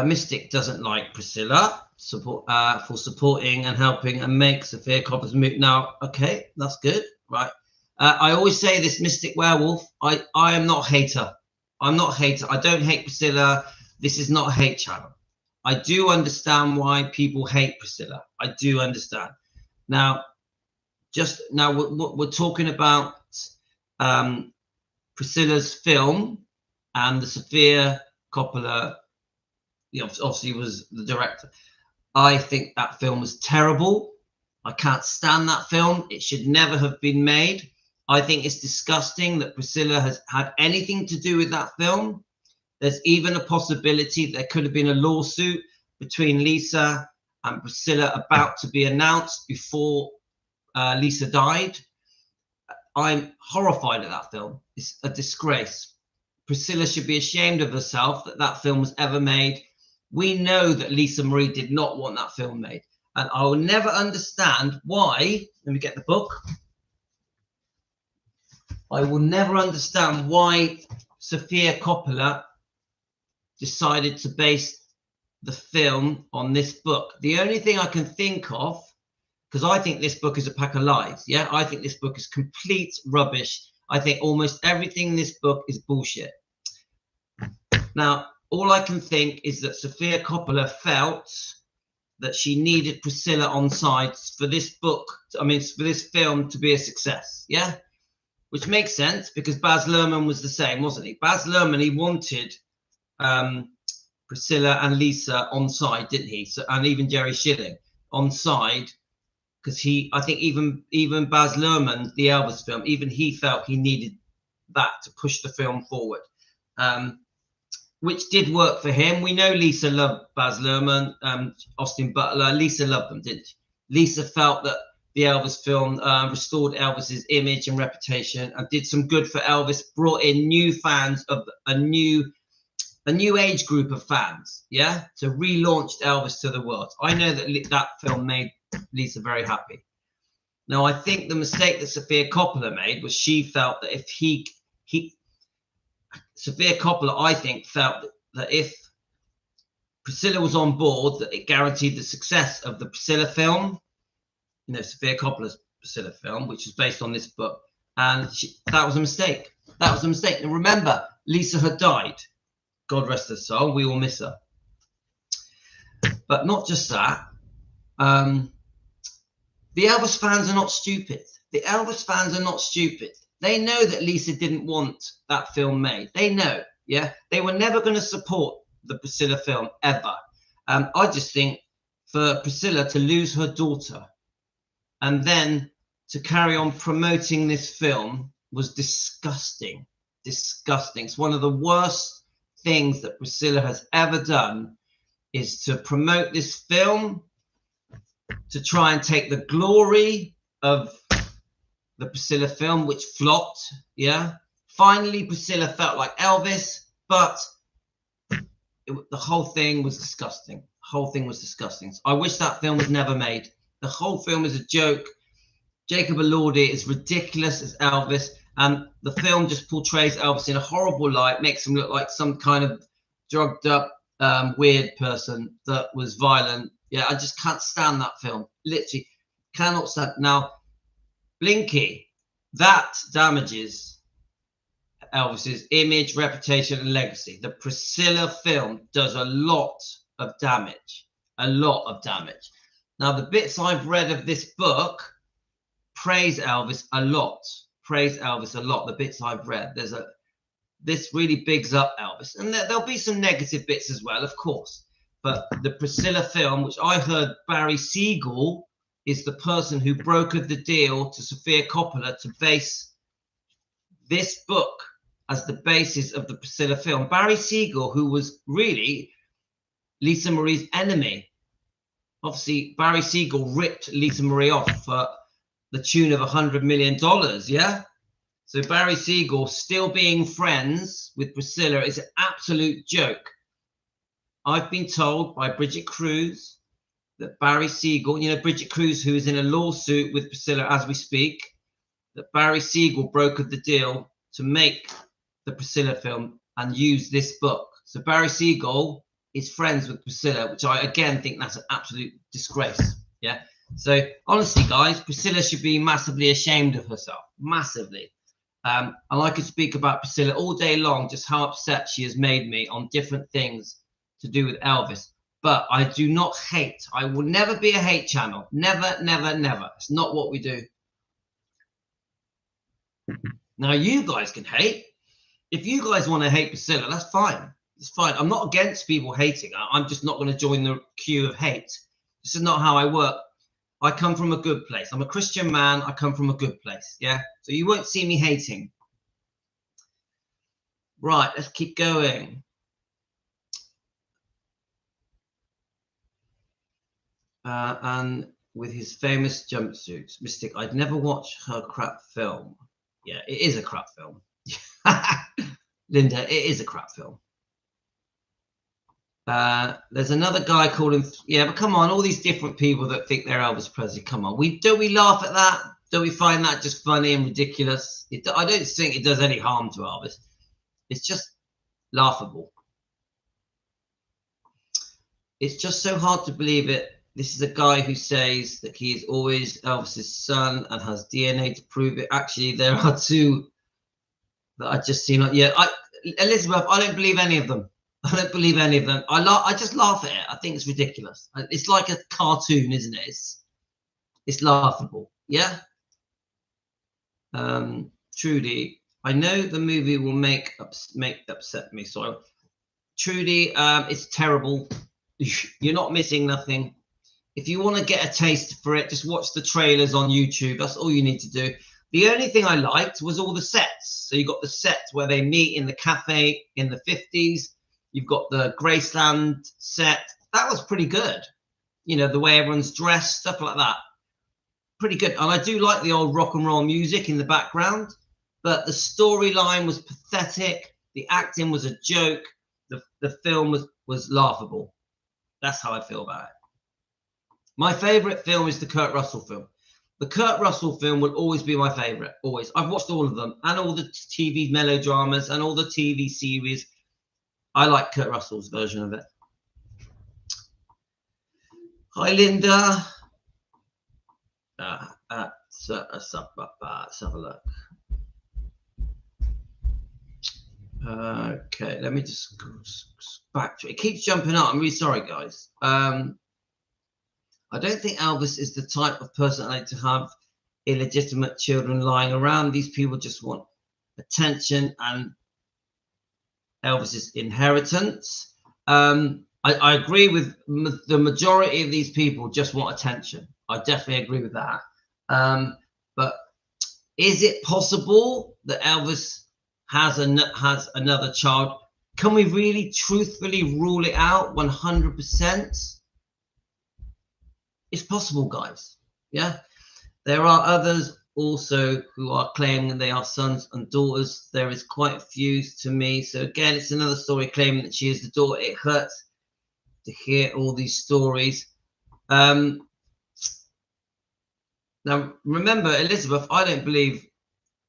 Mystic doesn't like Priscilla for supporting and helping and make Sophia Coppola's move. Now, okay, that's good, right? I always say this, Mystic Werewolf. I am not a hater. I'm not a hater. I don't hate Priscilla. This is not a hate channel. I do understand why people hate Priscilla. I do understand. Now, we're talking about Priscilla's film and the Sophia Coppola. Obviously was the director. I think that film was terrible. I can't stand that film. It should never have been made. I think it's disgusting that Priscilla has had anything to do with that film. There's even a possibility there could have been a lawsuit between Lisa and Priscilla about to be announced before Lisa died. I'm horrified at that film. It's a disgrace. Priscilla should be ashamed of herself that film was ever made. We know that Lisa Marie did not want that film made. And I will never understand why, let me get the book. I will never understand why Sophia Coppola decided to base the film on this book. The only thing I can think of, because I think this book is a pack of lies. Yeah, I think this book is complete rubbish. I think almost everything in this book is bullshit. Now, all I can think is that Sophia Coppola felt that she needed Priscilla on side for this book, for this film to be a success. Yeah, which makes sense because Baz Luhrmann was the same, wasn't he? Baz Luhrmann, he wanted Priscilla and Lisa on side, didn't he? So, and even Jerry Schilling on side, because I think even Baz Luhrmann, the Elvis film, even he felt he needed that to push the film forward. Which did work for him. We know Lisa loved Baz Luhrmann, Austin Butler. Lisa loved them, didn't she? Lisa felt that the Elvis film restored Elvis's image and reputation and did some good for Elvis, brought in new fans of a new age group of fans, yeah? So relaunched Elvis to the world. I know that that film made Lisa very happy. Now, I think the mistake that Sophia Coppola made was she felt that if Sophia Coppola, I think, felt that if Priscilla was on board, that it guaranteed the success of the Priscilla film, Sophia Coppola's Priscilla film, which was based on this book. And that was a mistake. That was a mistake. And remember, Lisa had died. God rest her soul. We all miss her. But not just that. The Elvis fans are not stupid. The Elvis fans are not stupid. They know that Lisa didn't want that film made. They know, yeah? They were never going to support the Priscilla film, ever. I just think for Priscilla to lose her daughter and then to carry on promoting this film was disgusting. Disgusting. It's one of the worst things that Priscilla has ever done, is to promote this film, to try and take the glory of the Priscilla film, which flopped. Yeah. Finally, Priscilla felt like Elvis, but the whole thing was disgusting. The whole thing was disgusting. So I wish that film was never made. The whole film is a joke. Jacob Elordi is ridiculous as Elvis, and the film just portrays Elvis in a horrible light, makes him look like some kind of drugged up, weird person that was violent. Yeah, I just can't stand that film. Literally cannot stand. Now, Blinky, that damages Elvis's image, reputation, and legacy. The Priscilla film does a lot of damage. A lot of damage. Now, the bits I've read of this book praise Elvis a lot. Praise Elvis a lot. The bits I've read, this really bigs up Elvis, and there'll be some negative bits as well, of course. But the Priscilla film, which I heard Barry Siegel is the person who brokered the deal to Sofia Coppola to base this book as the basis of the Priscilla film. Barry Siegel, who was really Lisa Marie's enemy. Obviously, Barry Siegel ripped Lisa Marie off for the tune of $100 million, yeah? So Barry Siegel still being friends with Priscilla is an absolute joke. I've been told by Bridget Cruz that Barry Siegel, you know, Bridget Cruz, who is in a lawsuit with Priscilla as we speak, that Barry Siegel brokered the deal to make the Priscilla film and use this book. So Barry Siegel is friends with Priscilla, which I again think that's an absolute disgrace. Yeah. So honestly, guys, Priscilla should be massively ashamed of herself, massively. And I could speak about Priscilla all day long, just how upset she has made me on different things to do with Elvis. But I do not hate. I will never be a hate channel. Never, never, never. It's not what we do. Now, you guys can hate. If you guys want to hate Priscilla, that's fine. It's fine. I'm not against people hating her. I'm just not going to join the queue of hate. This is not how I work. I come from a good place. I'm a Christian man. I come from a good place. Yeah. So you won't see me hating. Right. Let's keep going. And with his famous jumpsuits, Mystic, I'd never watch her crap film. Yeah, it is a crap film. Linda, it is a crap film. There's another guy called him. Yeah, but come on, all these different people that think they're Elvis Presley. Come on, do we laugh at that? Do we find that just funny and ridiculous? I don't think it does any harm to Elvis. It's just laughable. It's just so hard to believe it. This is a guy who says that he is always Elvis's son and has DNA to prove it. Actually, there are two that I just seen. Yeah, Elizabeth, I don't believe any of them. I don't believe any of them. I just laugh at it. I think it's ridiculous. It's like a cartoon, isn't it? It's laughable. Yeah. Trudy, I know the movie will make upset me. So, Trudy, it's terrible. You're not missing nothing. If you want to get a taste for it, just watch the trailers on YouTube. That's all you need to do. The only thing I liked was all the sets. So you got the set where they meet in the cafe in the 50s. You've got the Graceland set. That was pretty good. You know, the way everyone's dressed, stuff like that. Pretty good. And I do like the old rock and roll music in the background. But the storyline was pathetic. The acting was a joke. The film was laughable. That's how I feel about it. My favorite film is the Kurt Russell film. The Kurt Russell film will always be my favorite. Always. I've watched all of them and all the TV melodramas and all the TV series. I like Kurt Russell's version of it. Hi, Linda. Let's have a look. Okay, let me just go back to it. It keeps jumping up. I'm really sorry, guys. I don't think Elvis is the type of person I like to have illegitimate children lying around. These people just want attention and Elvis's inheritance. I agree with the majority of these people just want attention. I definitely agree with that. But is it possible that Elvis has another child? Can we really truthfully rule it out 100%? It's possible, guys. Yeah. There are others also who are claiming they are sons and daughters. There is quite a few to me. So again, it's another story claiming that she is the daughter. It hurts to hear all these stories. Now, remember, Elizabeth, I don't believe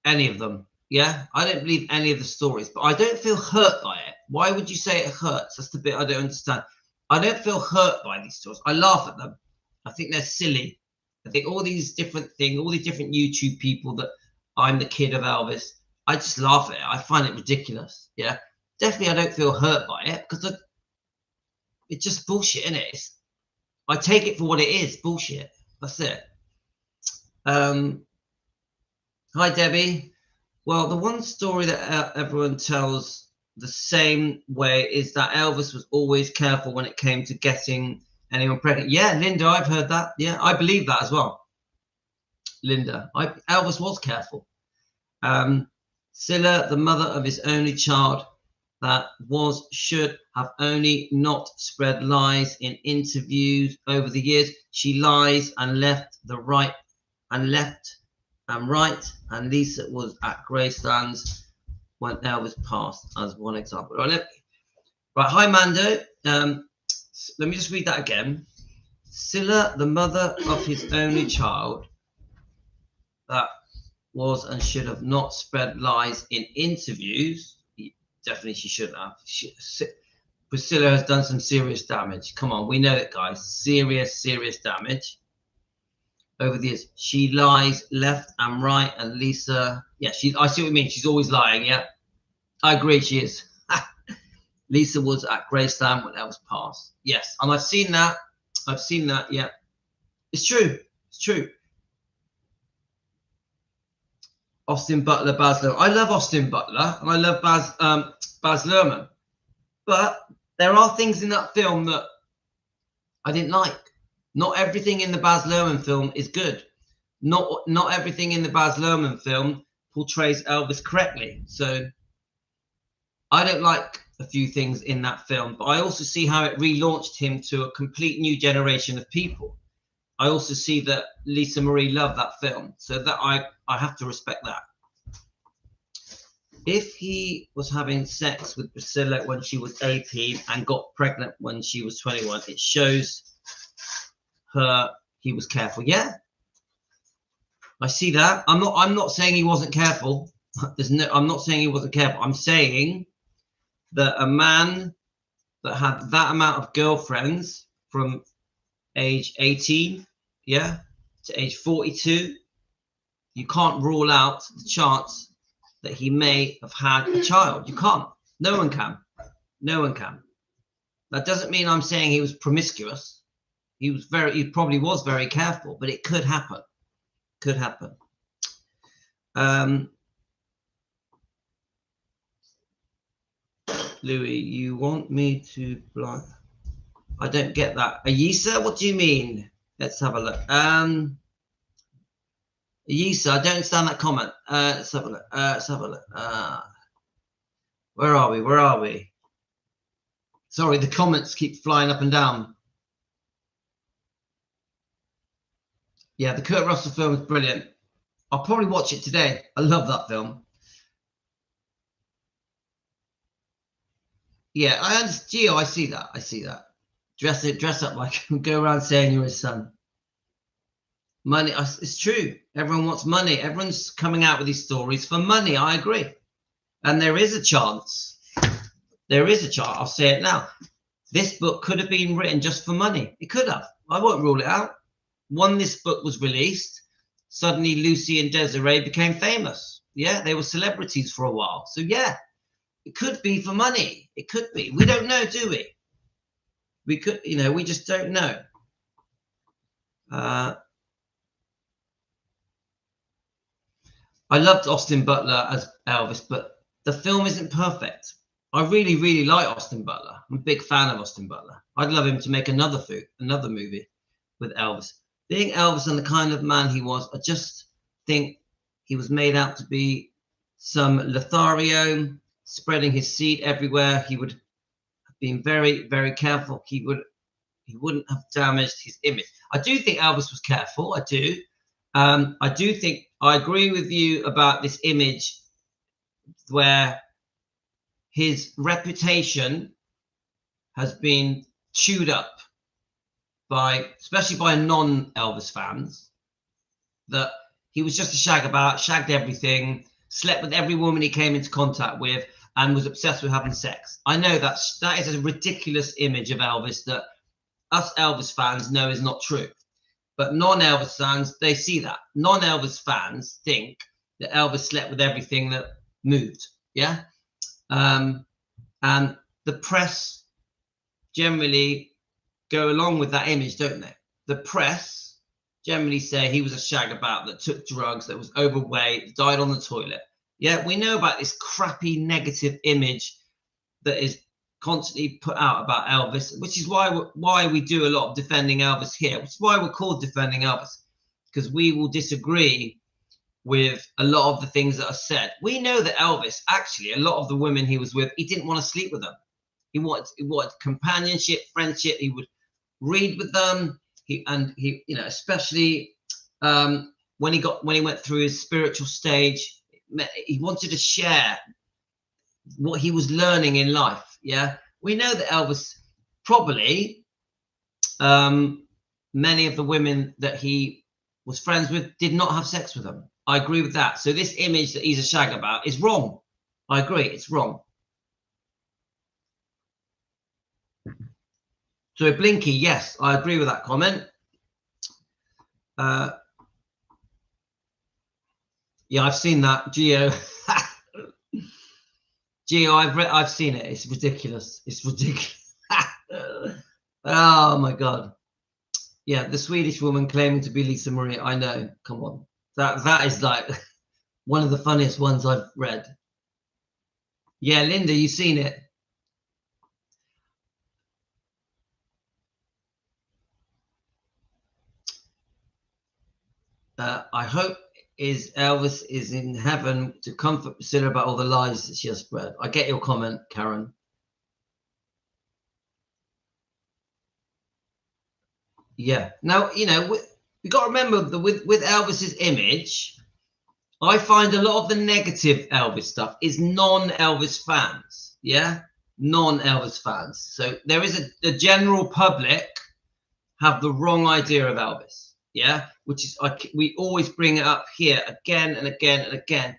any of them. Yeah, I don't believe any of the stories, but I don't feel hurt by it. Why would you say it hurts? That's the bit I don't understand. I don't feel hurt by these stories. I laugh at them. I think they're silly. I think all these different things, all these different YouTube people that I'm the kid of Elvis, I just laugh at it. I find it ridiculous. Yeah, definitely I don't feel hurt by it because it's just bullshit, isn't it? I take it for what it is, bullshit. That's it. Hi, Debbie. Well, the one story that everyone tells the same way is that Elvis was always careful when it came to getting anyone pregnant. Yeah, Linda, I've heard that. Yeah, I believe that as well. Linda, Elvis was careful. Scylla, the mother of his only child, should have only not spread lies in interviews over the years. She lies and left and Lisa was at Graceland's when Elvis passed, as one example. Right, hi Mando. Let me just read that again. Scylla, the mother of his only child, that was and should have not spread lies in interviews. Definitely she should have. Priscilla has done some serious damage. Come on, we know it, guys. Serious damage over the years. She lies left and right, and Lisa, yeah, I see what you mean. She's always lying. Yeah, I agree. She is. Lisa was at Graceland when Elvis passed. Yes, and I've seen that. Yeah, it's true. Austin Butler, Baz Luhrmann. I love Austin Butler and I love Baz Luhrmann, but there are things in that film that I didn't like. Not everything in the Baz Luhrmann film is good. Not everything in the Baz Luhrmann film portrays Elvis correctly. So I don't like a few things in that film, but I also see how it relaunched him to a complete new generation of people. I also see that Lisa Marie loved that film, so that I have to respect that. If he was having sex with Priscilla when she was 18 and got pregnant when she was 21, it shows her he was careful. Yeah, I see that. I'm not saying he wasn't careful. I'm not saying he wasn't careful. I'm saying that a man that had that amount of girlfriends from age 18, yeah, to age 42, you can't rule out the chance that he may have had a child. You can't. No one can. That doesn't mean I'm saying he was promiscuous. He probably was very careful, but it could happen. Louis, you want me to block? I don't get that. Ayisa, what do you mean? Let's have a look. Ayisa, I don't understand that comment. Let's have a look. Where are we? Sorry, the comments keep flying up and down. Yeah, the Kurt Russell film is brilliant. I'll probably watch it today. I love that film. Yeah, I understand. Gio, I see that. Dress up like go around saying you're his son. Money, it's true. Everyone wants money. Everyone's coming out with these stories for money. I agree. And there is a chance. I'll say it now. This book could have been written just for money. It could have. I won't rule it out. When this book was released, suddenly Lucy and Desiree became famous. Yeah, they were celebrities for a while. So yeah, it could be for money. It could be. We don't know, do we? We could, we just don't know. I loved Austin Butler as Elvis, but the film isn't perfect. I really, really like Austin Butler. I'm a big fan of Austin Butler. I'd love him to make another movie with Elvis. Being Elvis and the kind of man he was, I just think he was made out to be some Lothario, spreading his seed everywhere. He would have been very, very careful. He wouldn't have damaged his image. I do think Elvis was careful. I do. I do think I agree with you about this image where his reputation has been chewed up by, especially by non-Elvis fans, that he was just a shagabout, shagged everything, slept with every woman he came into contact with, and was obsessed with having sex. I know that is a ridiculous image of Elvis that us Elvis fans know is not true. But non-Elvis fans, they see that. Non-Elvis fans think that Elvis slept with everything that moved. Yeah. And the press generally go along with that image, don't they? The press generally say he was a shagabout that took drugs, that was overweight, died on the toilet. Yeah, we know about this crappy negative image that is constantly put out about Elvis, which is why we do a lot of defending Elvis here, which is why we're called Defending Elvis, because we will disagree with a lot of the things that are said. We know that Elvis, actually, a lot of the women he was with, he didn't want to sleep with them. He wanted companionship, friendship. He would read with them. He, you know, especially when he went through his spiritual stage, he wanted to share what he was learning in life. Yeah, we know that Elvis probably many of the women that he was friends with did not have sex with them. I agree with that. So this image that he's a shagabout is wrong. I agree, it's wrong. So Blinky, yes, I agree with that comment. Yeah, I've seen that. Geo. Geo, I've seen it. It's ridiculous. It's ridiculous. Oh my god. Yeah, the Swedish woman claiming to be Lisa Marie. I know. Come on. That is like one of the funniest ones I've read. Yeah, Linda, you've seen it. I hope Elvis is in heaven to comfort Priscilla about all the lies that she has spread. I get your comment, Karen. Yeah. Now, you know, we got to remember that with Elvis's image, I find a lot of the negative Elvis stuff is non-Elvis fans. Yeah, non-Elvis fans. So there is the general public have the wrong idea of Elvis. Yeah, which is we always bring it up here again and again and again.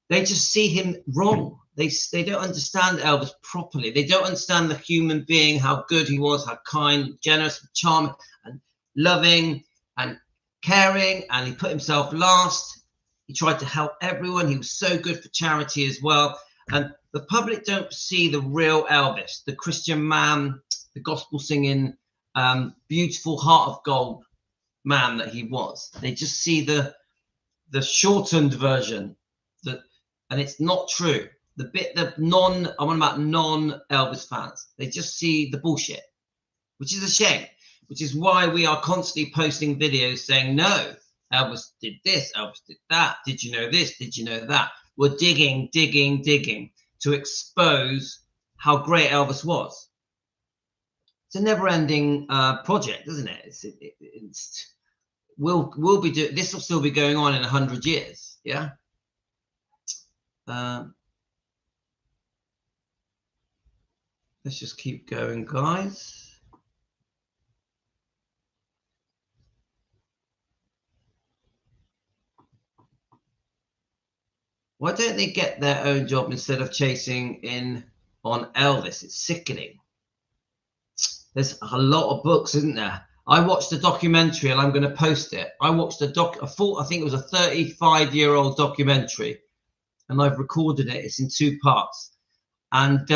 They just see him wrong. They don't understand Elvis properly. They don't understand the human being, how good he was, how kind, generous, charming, and loving, and caring. And he put himself last. He tried to help everyone. He was so good for charity as well. And the public don't see the real Elvis, the Christian man, the gospel singing, beautiful heart of gold man that he was. They just see the shortened version, and it's not true. I'm on about non-Elvis fans. They just see the bullshit, which is a shame, which is why we are constantly posting videos saying, no, Elvis did this, Elvis did that. Did you know this? Did you know that? We're digging to expose how great Elvis was. It's a never-ending project, isn't it? We'll be doing this. Will still be going on in 100 years. Yeah. Let's just keep going, guys. Why don't they get their own job instead of chasing in on Elvis? It's sickening. There's a lot of books, isn't there? I watched a documentary and I'm going to post it. I watched I think it was a 35-year-old documentary, and I've recorded it. It's in 2 parts. And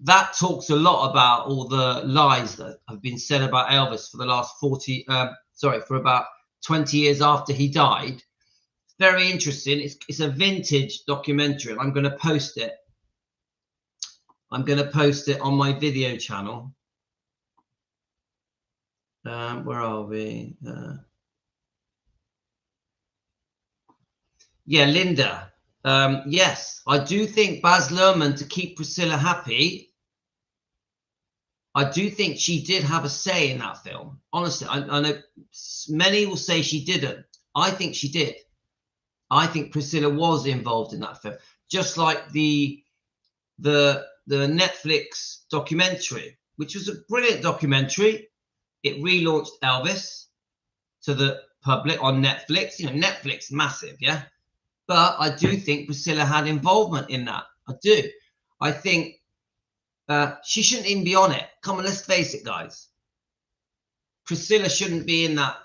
that talks a lot about all the lies that have been said about Elvis for the last for about 20 years after he died. It's very interesting. It's a vintage documentary, and I'm going to post it. I'm going to post it on my video channel. Where are we? Yeah, Linda. Yes, I do think Baz Luhrmann, to keep Priscilla happy, I do think she did have a say in that film. Honestly, I know many will say she didn't. I think she did. I think Priscilla was involved in that film, just like the Netflix documentary, which was a brilliant documentary. It relaunched Elvis to the public on Netflix. You know, Netflix, massive, yeah. But I do think Priscilla had involvement in that. I do. I think she shouldn't even be on it. Come on, let's face it, guys. Priscilla shouldn't be in that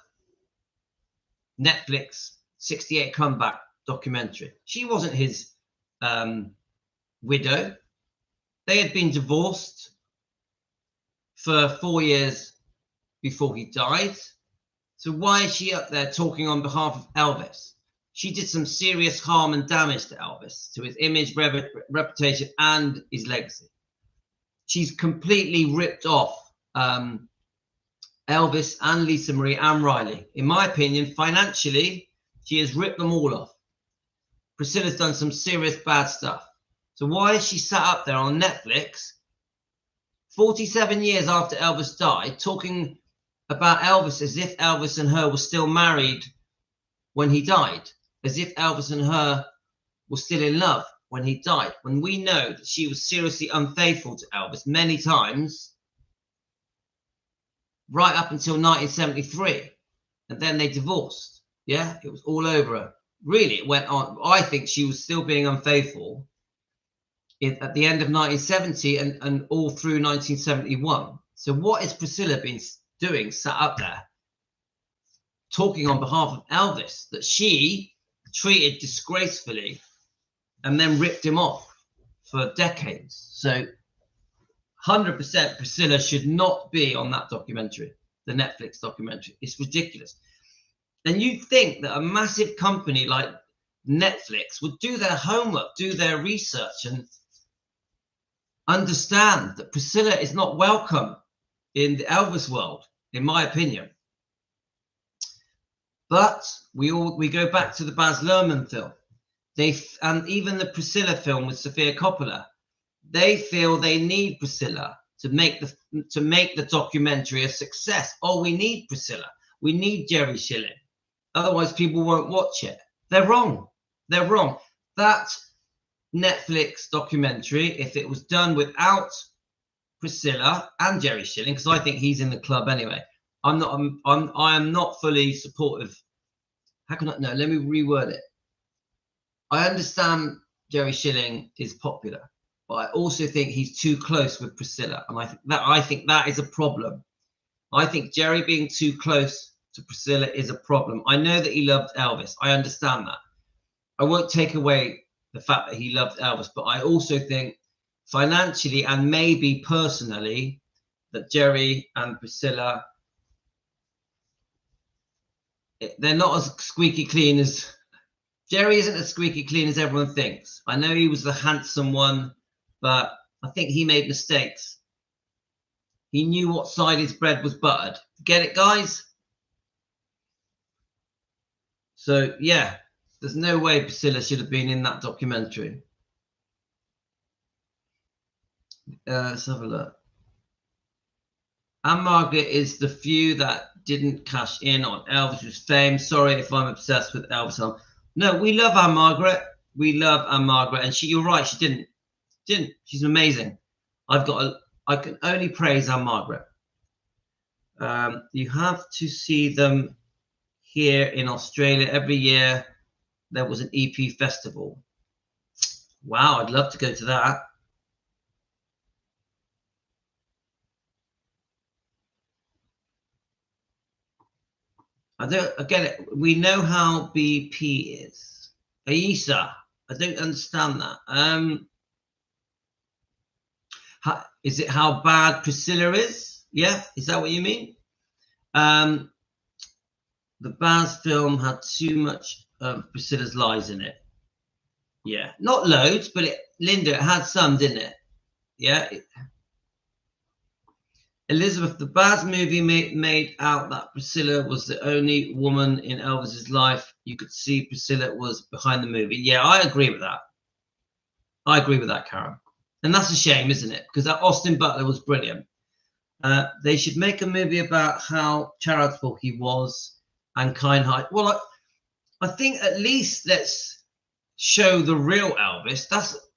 Netflix 68 comeback documentary. She wasn't his widow. They had been divorced for 4 years before he died. So why is she up there talking on behalf of Elvis? She did some serious harm and damage to Elvis, to his image, reputation, and his legacy. She's completely ripped off Elvis and Lisa Marie and Riley. In my opinion, financially, she has ripped them all off. Priscilla's done some serious bad stuff. So why is she sat up there on Netflix 47 years after Elvis died, talking about Elvis as if Elvis and her were still married when he died, as if Elvis and her were still in love when he died, when we know that she was seriously unfaithful to Elvis many times, right up until 1973, and then they divorced. Yeah, it was all over her. Really, it went on. I think she was still being unfaithful at the end of 1970 and all through 1971. So what is Priscilla been doing, sat up there talking on behalf of Elvis, that she treated disgracefully and then ripped him off for decades? So 100% Priscilla should not be on that documentary, the Netflix documentary. It's ridiculous. And you'd think that a massive company like Netflix would do their homework, do their research, and understand that Priscilla is not welcome in the Elvis world, in my opinion. But we go back to the Baz Luhrmann film. And even the Priscilla film with Sofia Coppola, they feel they need Priscilla to make the documentary a success. Oh, we need Priscilla. We need Jerry Schilling. Otherwise, people won't watch it. They're wrong. They're wrong. That Netflix documentary, if it was done without Priscilla and Jerry Schilling, because I think he's in the club anyway, I am not fully supportive. How can I? No, let me reword it. I understand Jerry Schilling is popular, but I also think he's too close with Priscilla, and I think that is a problem. I think Jerry being too close to Priscilla is a problem. I know that he loved Elvis. I understand that. I won't take away the fact that he loved Elvis, but I also think financially and maybe personally that Jerry and Priscilla, they're not as squeaky clean as Jerry isn't as squeaky clean as everyone thinks. I know he was the handsome one, but I think he made mistakes. He knew what side his bread was buttered. Get it, guys? So yeah, there's no way Priscilla should have been in that documentary. Let's have a look. And Margaret is the few that didn't cash in on Elvis's fame. Sorry if I'm obsessed with Elvis. No, we love Anne Margaret. We love Anne Margaret, and you're right. She didn't. She's amazing. I can only praise Anne Margaret. You have to see them here in Australia every year. There was an EP festival. Wow, I'd love to go to that. I get it. We know how BP is. Aisa, I don't understand that. Is it how bad Priscilla is? Yeah, is that what you mean? The Baz film had too much of Priscilla's lies in it. Yeah, not loads, but Linda, it had some, didn't it? Yeah. Elizabeth, the Baz movie made out that Priscilla was the only woman in Elvis's life. You could see Priscilla was behind the movie. Yeah, I agree with that. I agree with that, Karen. And that's a shame, isn't it? Because that Austin Butler was brilliant. They should make a movie about how charitable he was and kind-hearted. Well, I think at least let's show the real Elvis.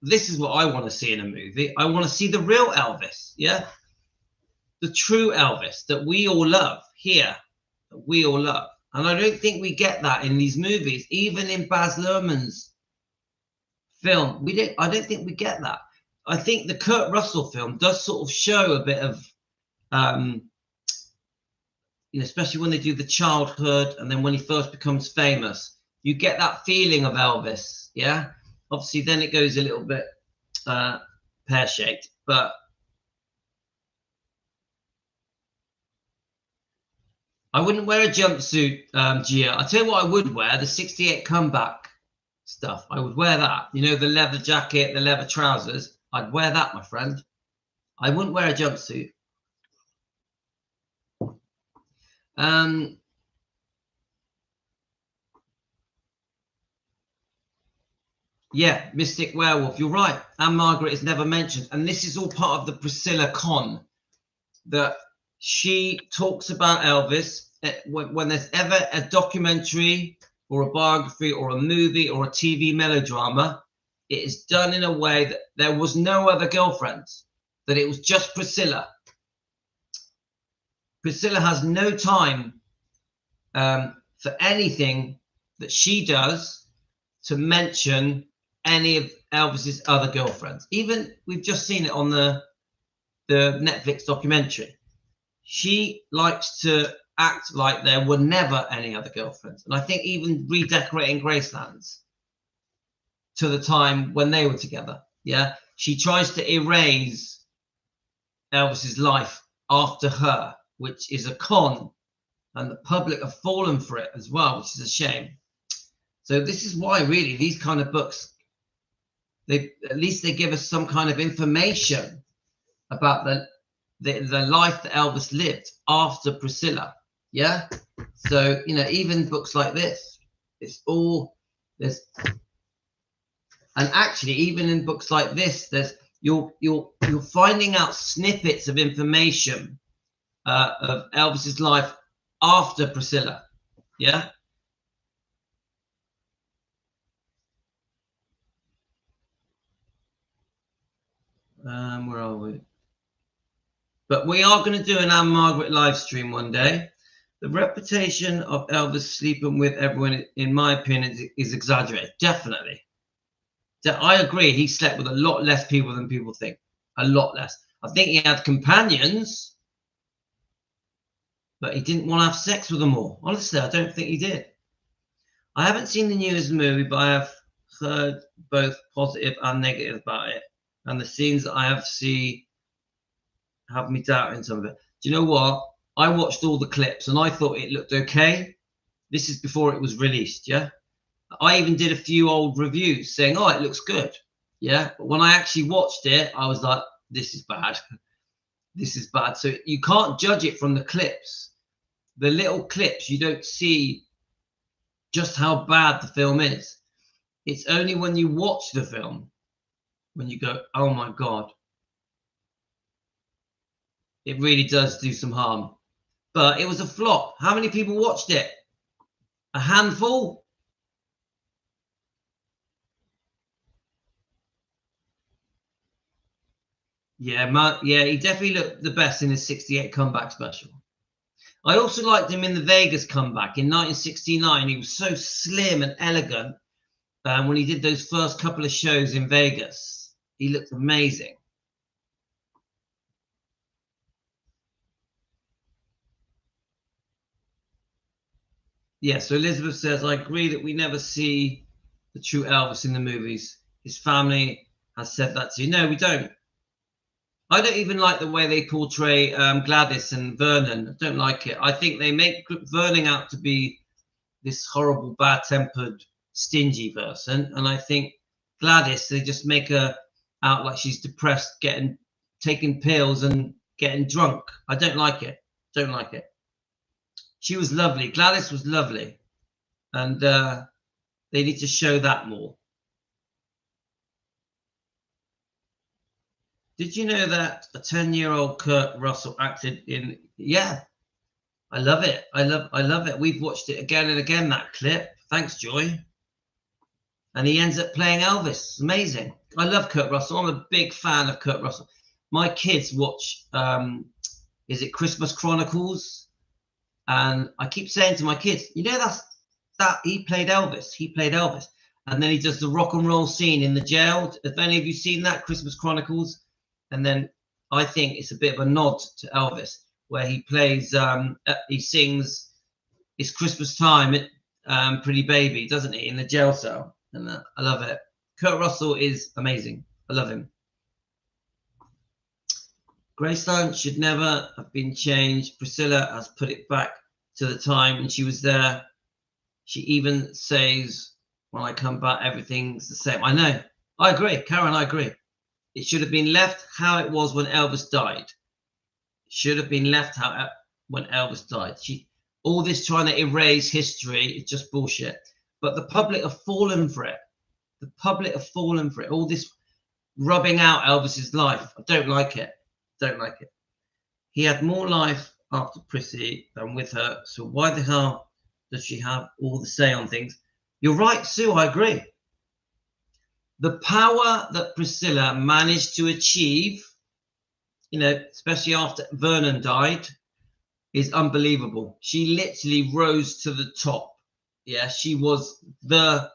This is what I want to see in a movie. I want to see the real Elvis, yeah? The true Elvis that we all love here, that we all love. And I don't think we get that in these movies, even in Baz Luhrmann's film. I don't think we get that. I think the Kurt Russell film does sort of show a bit of, especially when they do the childhood and then when he first becomes famous, you get that feeling of Elvis, yeah? Obviously, then it goes a little bit pear-shaped, but I wouldn't wear a jumpsuit, Gia. I tell you what I would wear, the 68 comeback stuff. I would wear that. You know, the leather jacket, the leather trousers. I'd wear that, my friend. I wouldn't wear a jumpsuit. Yeah, Mystic Werewolf, you're right. Anne Margaret is never mentioned. And this is all part of the Priscilla con, that she talks about Elvis. When there's ever a documentary or a biography or a movie or a TV melodrama, it is done in a way that there was no other girlfriends, that it was just Priscilla. Priscilla has no time for anything that she does to mention any of Elvis's other girlfriends. Even we've just seen it on the Netflix documentary. She likes to act like there were never any other girlfriends. And I think even redecorating Gracelands to the time when they were together, yeah, she tries to erase Elvis's life after her, which is a con, and the public have fallen for it as well, which is a shame. So this is why really these kind of books, at least they give us some kind of information about the life that Elvis lived after Priscilla. Yeah. So, even books like this, it's all there's, and actually even in books like this, there's you're finding out snippets of information of Elvis's life after Priscilla. Yeah. Where are we? But we are going to do an Anne Margaret live stream one day. The reputation of Elvis sleeping with everyone, in my opinion, is exaggerated. Definitely. I agree. He slept with a lot less people than people think. A lot less. I think he had companions, but he didn't want to have sex with them all. Honestly, I don't think he did. I haven't seen the newest movie, but I have heard both positive and negative about it. And the scenes that I have seen have me doubting some of it. Do you know what? I watched all the clips and I thought it looked okay. This is before it was released, yeah? I even did a few old reviews saying, oh, it looks good, yeah? But when I actually watched it, I was like, this is bad. This is bad. So you can't judge it from the clips. The little clips, you don't see just how bad the film is. It's only when you watch the film, when you go, oh my God, it really does do some harm. But it was a flop. How many people watched it? A handful? Yeah, he definitely looked the best in his 68 comeback special. I also liked him in the Vegas comeback in 1969. He was so slim and elegant when he did those first couple of shows in Vegas. He looked amazing. Yeah, so Elizabeth says, I agree that we never see the true Elvis in the movies. His family has said that to you. No, we don't. I don't even like the way they portray Gladys and Vernon. I don't like it. I think they make Vernon out to be this horrible, bad-tempered, stingy person. And I think Gladys, they just make her out like she's depressed, taking pills and getting drunk. I don't like it. Don't like it. She was lovely. Gladys was lovely. And they need to show that more. Did you know that a 10-year-old Kurt Russell acted in? Yeah, I love it. I love it. We've watched it again and again, that clip. Thanks, Joy. And he ends up playing Elvis. It's amazing. I love Kurt Russell. I'm a big fan of Kurt Russell. My kids watch, is it Christmas Chronicles? And I keep saying to my kids, you know, that he played Elvis. He played Elvis. And then he does the rock and roll scene in the jail. Have any of you seen that, Christmas Chronicles? And then I think it's a bit of a nod to Elvis, where he plays, he sings It's Christmas Time, Pretty Baby, doesn't he, in the jail cell? And I love it. Kurt Russell is amazing. I love him. Graceland should never have been changed. Priscilla has put it back to the time when she was there. She even says, when I come back, everything's the same. I know. I agree. Karen, I agree. It should have been left how it was when Elvis died. It should have been left how when Elvis died. All this trying to erase history is just bullshit. But the public have fallen for it. The public have fallen for it. All this rubbing out Elvis's life. I don't like it. Don't like it. He had more life after Prissy than with her. So why the hell does she have all the say on things? You're right, Sue. I agree. The power that Priscilla managed to achieve, you know, especially after Vernon died, is unbelievable. She literally rose to the top. Yeah, she was the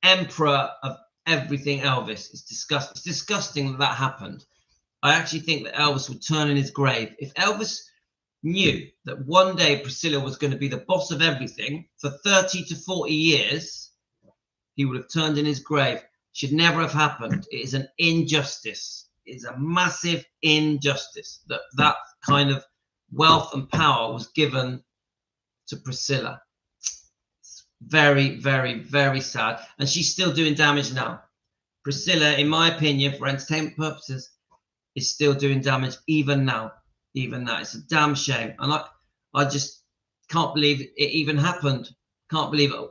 emperor of everything Elvis. It's disgusting. It's disgusting that happened. I actually think that Elvis would turn in his grave. If Elvis knew that one day Priscilla was going to be the boss of everything for 30 to 40 years, he would have turned in his grave. Should never have happened. It is an injustice. It is a massive injustice that that kind of wealth and power was given to Priscilla. It's very, very, very sad. And she's still doing damage now. Priscilla, in my opinion, for entertainment purposes, is still doing damage even now. Even now. It's a damn shame. And I just can't believe it even happened. Can't believe it.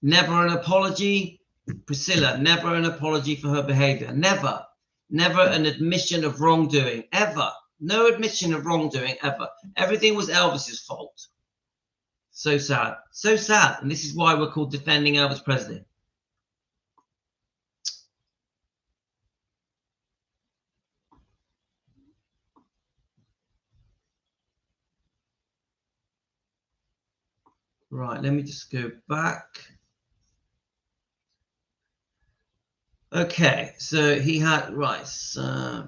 Never an apology. Priscilla, never an apology for her behavior. Never. Never an admission of wrongdoing. Ever. No admission of wrongdoing ever. Everything was Elvis's fault. So sad. So sad. And this is why we're called Defending Elvis Presley. Right, let me just go back. Okay, so he had, right, so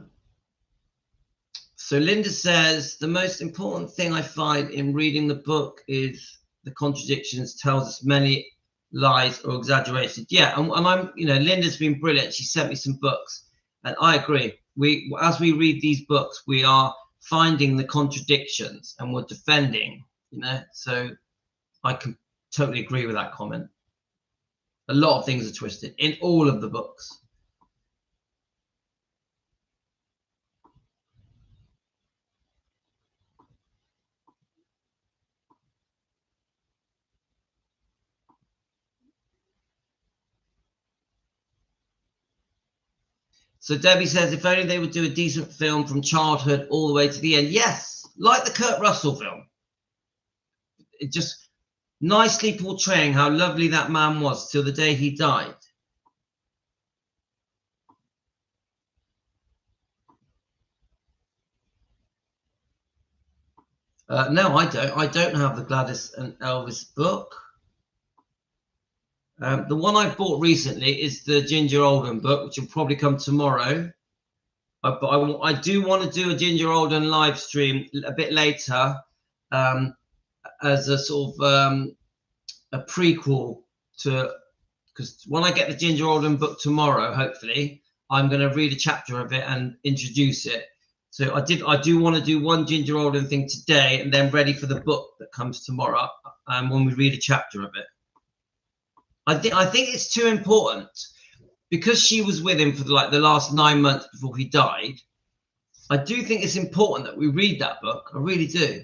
Linda says, the most important thing I find in reading the book is the contradictions, tells us many lies or exaggerated. Yeah, and I'm, you know, Linda's been brilliant. She sent me some books, and I agree. As we read these books, we are finding the contradictions and we're defending, you know, so I can totally agree with that comment. A lot of things are twisted in all of the books. So Debbie says, if only they would do a decent film from childhood all the way to the end. Yes, like the Kurt Russell film. It just nicely portraying how lovely that man was till the day he died. No, I don't. I don't have the Gladys and Elvis book. The one I bought recently is the Ginger Alden book, which will probably come tomorrow. But I do want to do a Ginger Alden live stream a bit later as a sort of a prequel to, because when I get the Ginger Alden book tomorrow, hopefully, I'm going to read a chapter of it and introduce it. So I do want to do one Ginger Alden thing today and then ready for the book that comes tomorrow when we read a chapter of it. I think it's too important because she was with him for like the last 9 months before he died. I do think it's important that we read that book. I really do.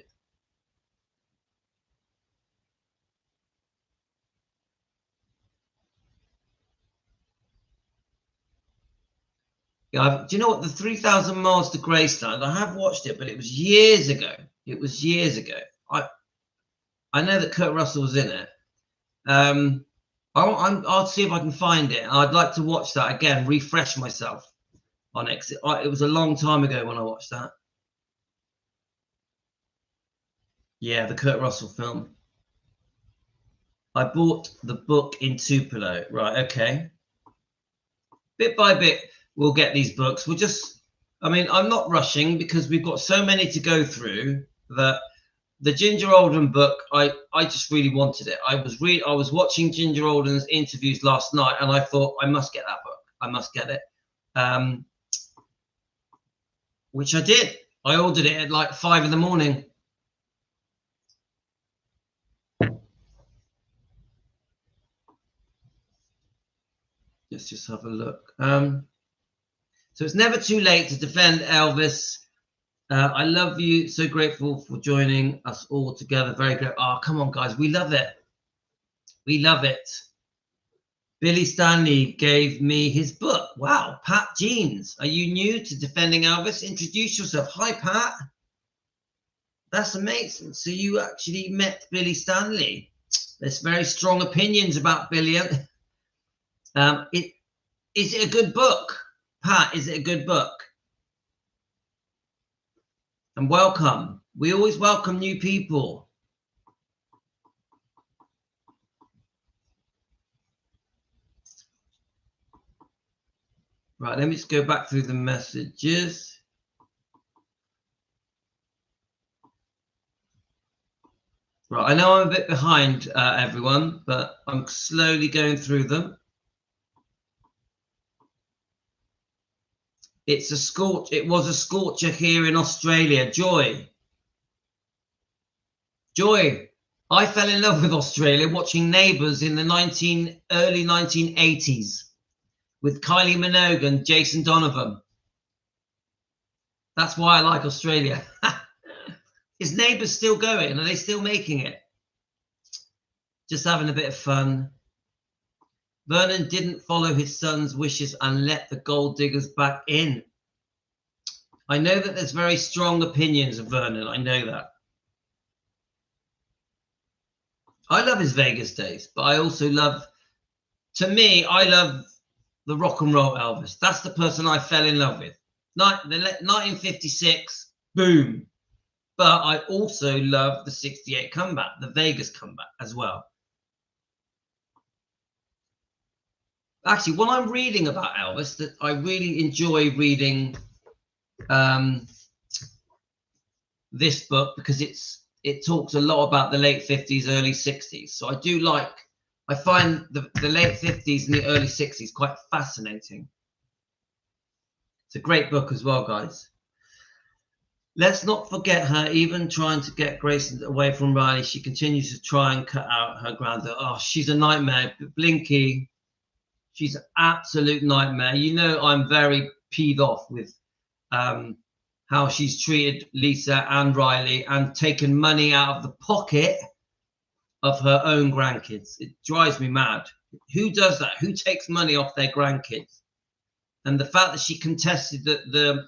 Yeah, do you know what? The 3,000 Miles to Graceland, I have watched it, but it was years ago. It was years ago. I know that Kurt Russell was in it. I'll see if I can find it. I'd like to watch that again, refresh myself on it. It was a long time ago when I watched that. Yeah, the Kurt Russell film. I bought the book in Tupelo. Right, okay. Bit by bit, we'll get these books. We'll just, I mean, I'm not rushing because we've got so many to go through that the Ginger Alden book, I just really wanted it. I was watching Ginger Alden's interviews last night, and I thought I must get that book. I must get it, which I did. I ordered it at like 5 in the morning. Let's just have a look. So it's never too late to defend Elvis. I love you. So grateful for joining us all together. Very good. Oh, come on, guys. We love it. We love it. Billy Stanley gave me his book. Wow. Pat Jeans. Are you new to defending Elvis? Introduce yourself. Hi, Pat. That's amazing. So you actually met Billy Stanley. There's very strong opinions about Billy. Is it a good book? Pat, is it a good book? And welcome. We always welcome new people. Right, let me just go back through the messages. Right, I know I'm a bit behind everyone, but I'm slowly going through them. It's a scorch. It was a scorcher here in Australia. Joy. I fell in love with Australia watching Neighbours in the early 1980s with Kylie Minogue and Jason Donovan. That's why I like Australia. Is Neighbours still going? Are they still making it? Just having a bit of fun. Vernon didn't follow his son's wishes and let the gold diggers back in. I know that there's very strong opinions of Vernon. I know that. I love his Vegas days, but I also love, to me, I love the rock and roll Elvis. That's the person I fell in love with. 1956, boom. But I also love the 68 comeback, the Vegas comeback as well. Actually, when I'm reading about Elvis, that I really enjoy reading this book because it talks a lot about the late 50s, early 60s. So I find the late 50s and the early 60s quite fascinating. It's a great book as well, guys. Let's not forget her, even trying to get Grayson away from Riley. She continues to try and cut out her granddaughter. Oh, she's a nightmare. Blinky. She's an absolute nightmare. You know, I'm very peed off with how she's treated Lisa and Riley and taken money out of the pocket of her own grandkids. It drives me mad. Who does that? Who takes money off their grandkids? And the fact that she contested the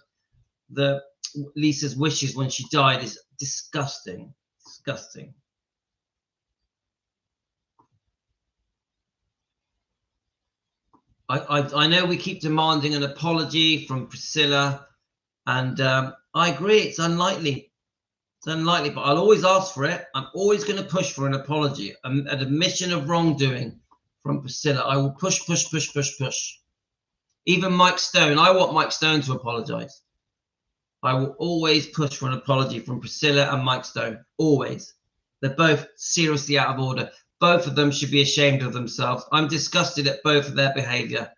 Lisa's wishes when she died is disgusting. Disgusting. I know we keep demanding an apology from Priscilla, and I agree, it's unlikely. It's unlikely, but I'll always ask for it. I'm always going to push for an apology, an admission of wrongdoing from Priscilla. I will push. Even Mike Stone, I want Mike Stone to apologize. I will always push for an apology from Priscilla and Mike Stone. Always. They're both seriously out of order. Both of them should be ashamed of themselves. I'm disgusted at both of their behavior.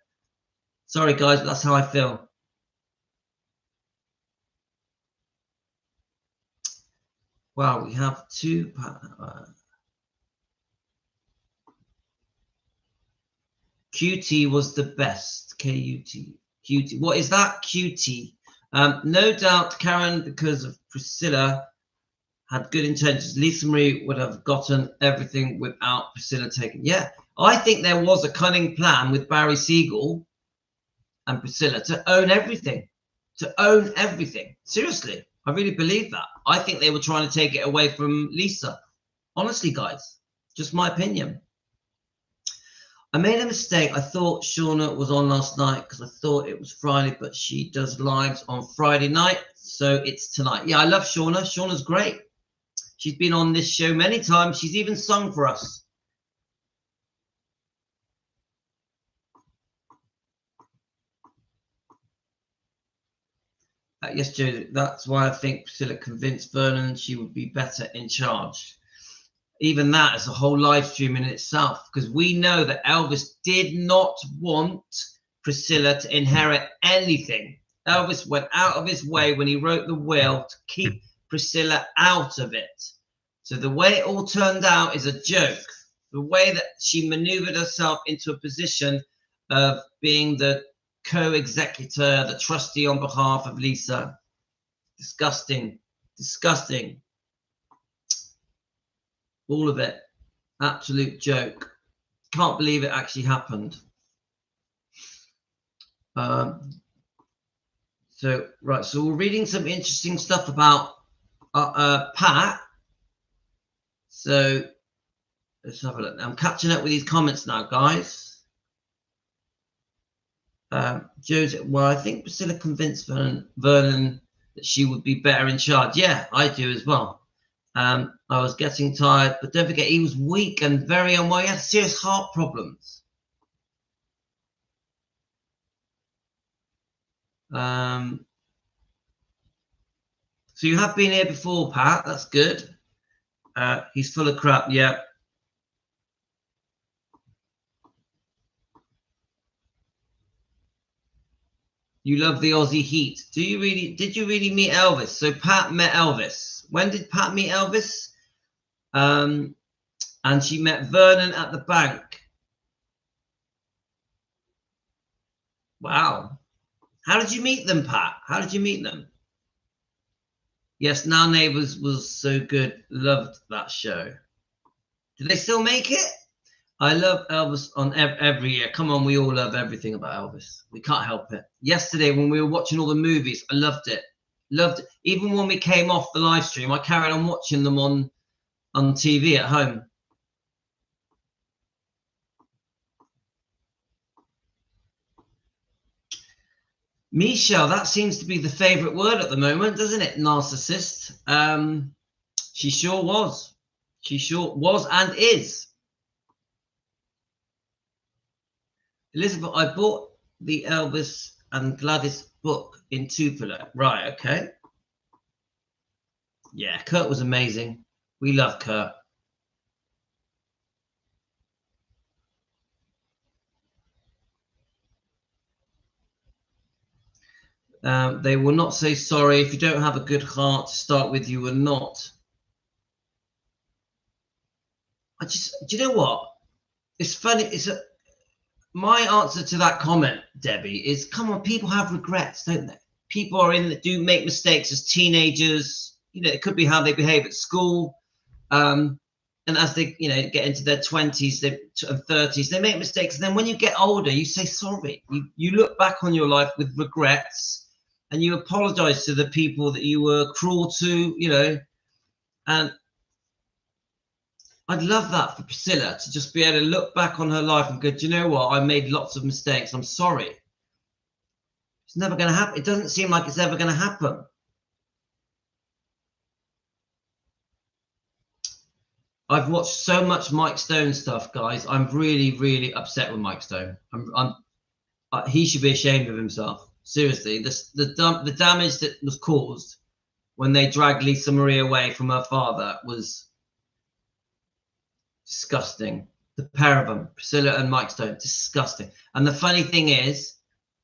Sorry, guys, but that's how I feel. Wow, we have two. QT was the best. KUT. QT. What is that? QT. No doubt Karen, because of Priscilla, had good intentions. Lisa Marie would have gotten everything without Priscilla taking. Yeah, I think there was a cunning plan with Barry Siegel and Priscilla to own everything. To own everything. Seriously, I really believe that. I think they were trying to take it away from Lisa. Honestly, guys, just my opinion. I made a mistake. I thought Shauna was on last night because I thought it was Friday, but she does lives on Friday night, so it's tonight. Yeah, I love Shauna. Shauna's great. She's been on this show many times. She's even sung for us. Yes, Joe, that's why I think Priscilla convinced Vernon she would be better in charge. Even that is a whole live stream in itself, because we know that Elvis did not want Priscilla to inherit anything. Elvis went out of his way when he wrote the will to keep Priscilla out of it. So the way it all turned out is a joke. The way that she maneuvered herself into a position of being the co-executor, the trustee on behalf of Lisa. Disgusting. Disgusting. All of it. Absolute joke. Can't believe it actually happened. So we're reading some interesting stuff about Pat. So let's have a look. I'm catching up with these comments now, guys. Joseph, well, I think Priscilla convinced Vernon that she would be better in charge. Yeah, I do as well. I was getting tired, but don't forget, he was weak and very unwell. He had serious heart problems. So you have been here before, Pat. That's good. He's full of crap. Yeah. You love the Aussie heat. Do you really? Did you really meet Elvis? So Pat met Elvis. When did Pat meet Elvis? And she met Vernon at the bank. Wow. How did you meet them, Pat? How did you meet them? Yes, Now Neighbours was so good. Loved that show. Do they still make it? I love Elvis on every year. Come on, we all love everything about Elvis. We can't help it. Yesterday, when we were watching all the movies, I loved it. Loved it. Even when we came off the live stream, I carried on watching them on TV at home. Michelle, that seems to be the favorite word at the moment, doesn't it? Narcissist. She sure was. She sure was and is. Elizabeth, I bought the Elvis and Gladys book in Tupelo. Right, okay. Yeah, Kurt was amazing. We love Kurt. They will not say sorry. If you don't have a good heart to start with, you will not. Do you know what? It's funny. My answer to that comment, Debbie, is come on, people have regrets, don't they? People do make mistakes as teenagers. You know, it could be how they behave at school. And as they, get into their 20s and 30s, they make mistakes. And then when you get older, you say sorry. You look back on your life with regrets and you apologize to the people that you were cruel to, and I'd love that for Priscilla to just be able to look back on her life and go, do you know what? I made lots of mistakes. I'm sorry. It's never going to happen. It doesn't seem like it's ever going to happen. I've watched so much Mike Stone stuff, guys. I'm really, really upset with Mike Stone. He should be ashamed of himself. Seriously, the damage that was caused when they dragged Lisa Marie away from her father was disgusting. The pair of them, Priscilla and Mike Stone, disgusting. And the funny thing is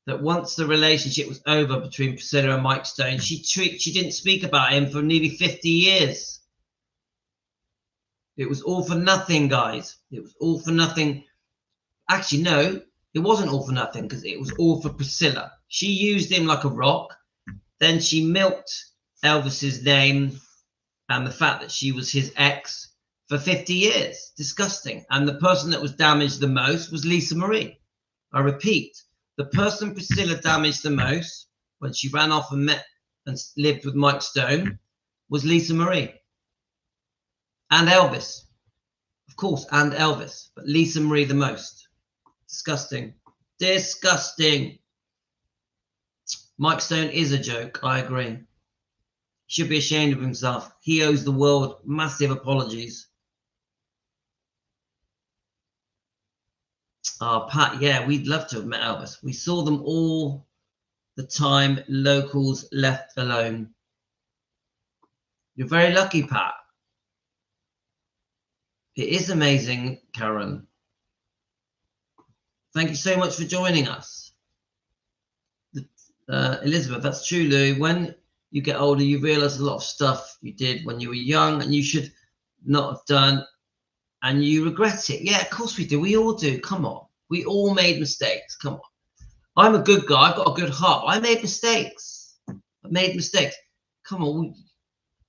that once the relationship was over between Priscilla and Mike Stone, she didn't speak about him for nearly 50 years. It was all for nothing, guys. It was all for nothing. Actually, no, it wasn't all for nothing, because it was all for Priscilla. She used him like a rock. Then she milked Elvis's name and the fact that she was his ex for 50 years. Disgusting. And the person that was damaged the most was Lisa Marie. I repeat, the person Priscilla damaged the most when she ran off and met and lived with Mike Stone was Lisa Marie. And Elvis. Of course, and Elvis. But Lisa Marie the most. Disgusting. Disgusting. Mike Stone is a joke. I agree. He should be ashamed of himself. He owes the world massive apologies. Oh, Pat, yeah, we'd love to have met Elvis. We saw them all the time, locals left alone. You're very lucky, Pat. It is amazing, Karen. Thank you so much for joining us. Elizabeth, that's true, Lou. When you get older, you realize a lot of stuff you did when you were young and you should not have done, and you regret it. Yeah, of course we do. We all do. Come on. We all made mistakes. Come on. I'm a good guy. I've got a good heart. I made mistakes. I made mistakes. Come on.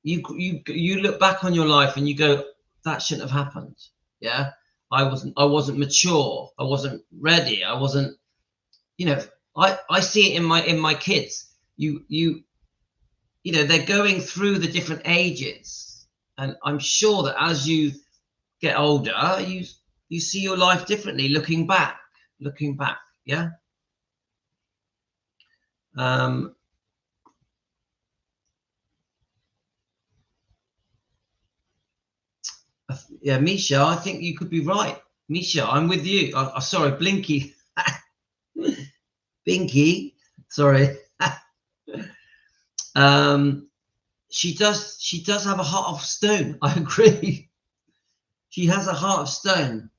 You look back on your life and you go, that shouldn't have happened. Yeah. I wasn't mature. I wasn't ready. I wasn't, you know, I see it in my kids. You know, they're going through the different ages, and I'm sure that as you get older, you see your life differently, looking back. Yeah. Yeah, Misha, I think you could be right. Misha, I'm with you. Sorry, Blinky. Binky, sorry. She does have a heart of stone. I agree. She has a heart of stone.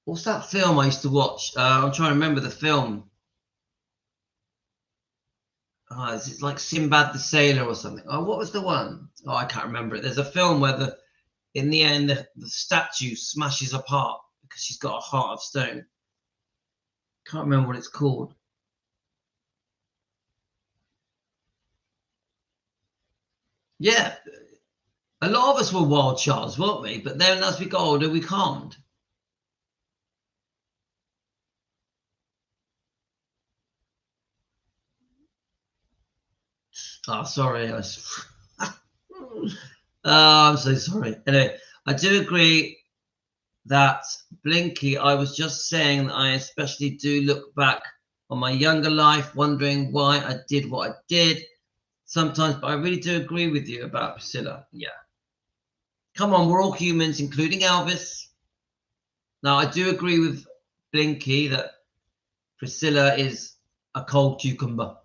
What's that film I used to watch? I'm trying to remember the film. Is it like Sinbad the Sailor or something? Oh, what was the one? Oh, I can't remember it. There's a film where in the end the statue smashes apart because she's got a heart of stone. Can't remember what it's called. Yeah, a lot of us were wild childs, weren't we? But then as we got older, we calmed. Oh, sorry. I'm so sorry. Anyway, I do agree that Blinky, I was just saying that I especially do look back on my younger life, wondering why I did what I did sometimes, but I really do agree with you about Priscilla. Yeah. Come on, we're all humans, including Elvis. Now, I do agree with Blinky that Priscilla is a cold cucumber.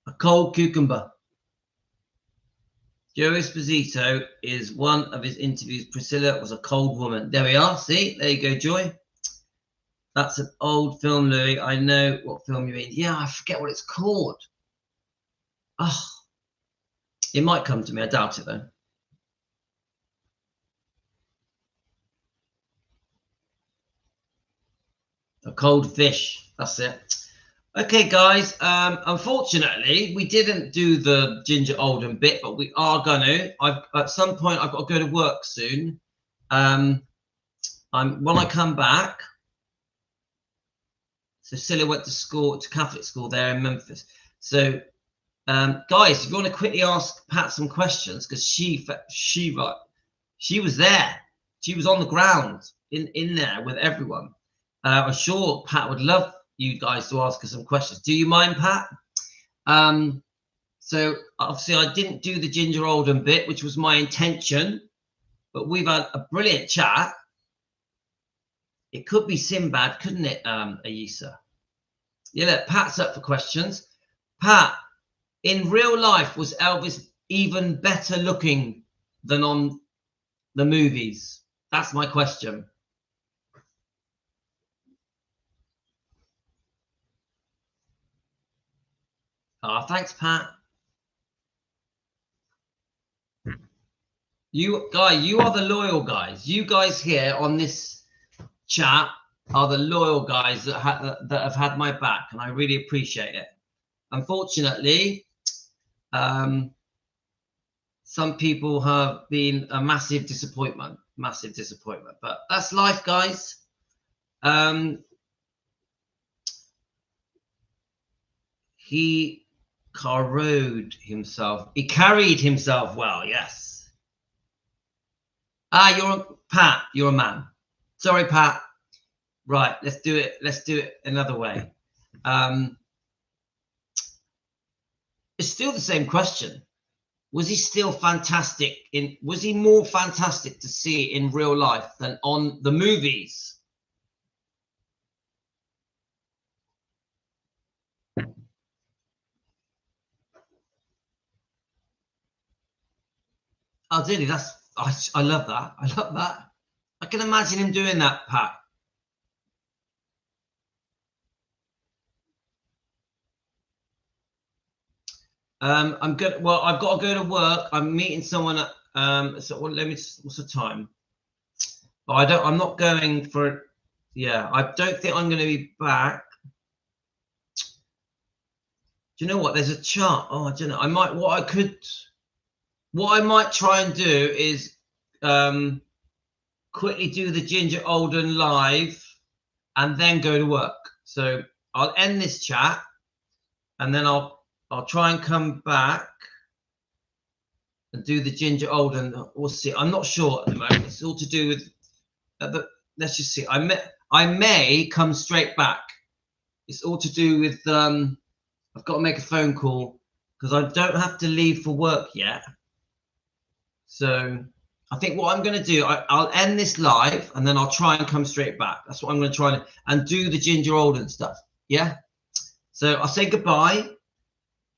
A cold cucumber. Joe Esposito is one of his interviews. Priscilla was a cold woman. There we are. See, there you go, Joy. That's an old film, Louis. I know what film you mean. Yeah, I forget what it's called. Oh, it might come to me. I doubt it, though. A cold fish. That's it. Okay, guys. Unfortunately, we didn't do the Ginger Oldham bit, but we are gonna. At some point, I've got to go to work soon. When I come back. So Cecilia went to Catholic school there in Memphis. So, guys, if you want to quickly ask Pat some questions, because she was there. She was on the ground in there with everyone. I'm sure Pat would love you guys to ask her some questions. Do you mind, Pat? So obviously I didn't do the Ginger Oldham bit, which was my intention, but we've had a brilliant chat. It could be Sinbad, couldn't it, Ayisa? Yeah, look, Pat's up for questions. Pat, in real life, was Elvis even better looking than on the movies? That's my question. Thanks, Pat. You are the loyal guys. You guys here on this chat are the loyal guys that have had my back, and I really appreciate it. unfortunately, some people have been a massive disappointment, but that's life, guys. He carried himself well, yes. Pat, you're a man. Sorry, Pat. Right, let's do it another way. It's still the same question. Was he still fantastic was he more fantastic to see in real life than on the movies? Oh, did he? I love that. I love that. I can imagine him doing that, Pat. I'm good. Well, I've got to go to work. I'm meeting someone at so what's the time? But I'm not going for, yeah, I don't think I'm going to be back. Do you know what? There's a chart. Oh, I don't know. What I might try and do is quickly do the Ginger Alden live and then go to work. So I'll end this chat and then I'll try and come back and do the Ginger Alden. We'll see. I'm not sure at the moment. It's all to do with let's just see. I may come straight back. It's all to do with I've got to make a phone call because I don't have to leave for work yet. So I think what I'm going to do, I'll end this live and then I'll try and come straight back. That's what I'm going to try and do the Ginger Alden stuff. Yeah. So I'll say goodbye.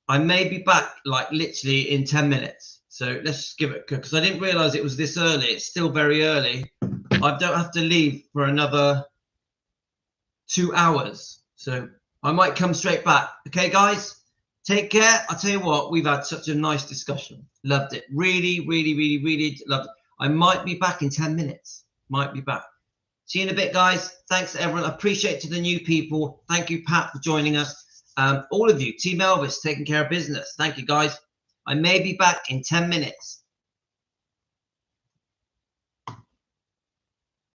I may be back like literally in 10 minutes. So let's just give it, because I didn't realize it was this early. It's still very early. I don't have to leave for another 2 hours. So I might come straight back. Okay, guys, take care. I'll tell you what, we've had such a nice discussion. Loved it. Really, really, really, really loved it. I might be back in 10 minutes. Might be back. See you in a bit, guys. Thanks, everyone. I appreciate to the new people. Thank you, Pat, for joining us. All of you, Team Elvis, taking care of business. Thank you, guys. I may be back in 10 minutes.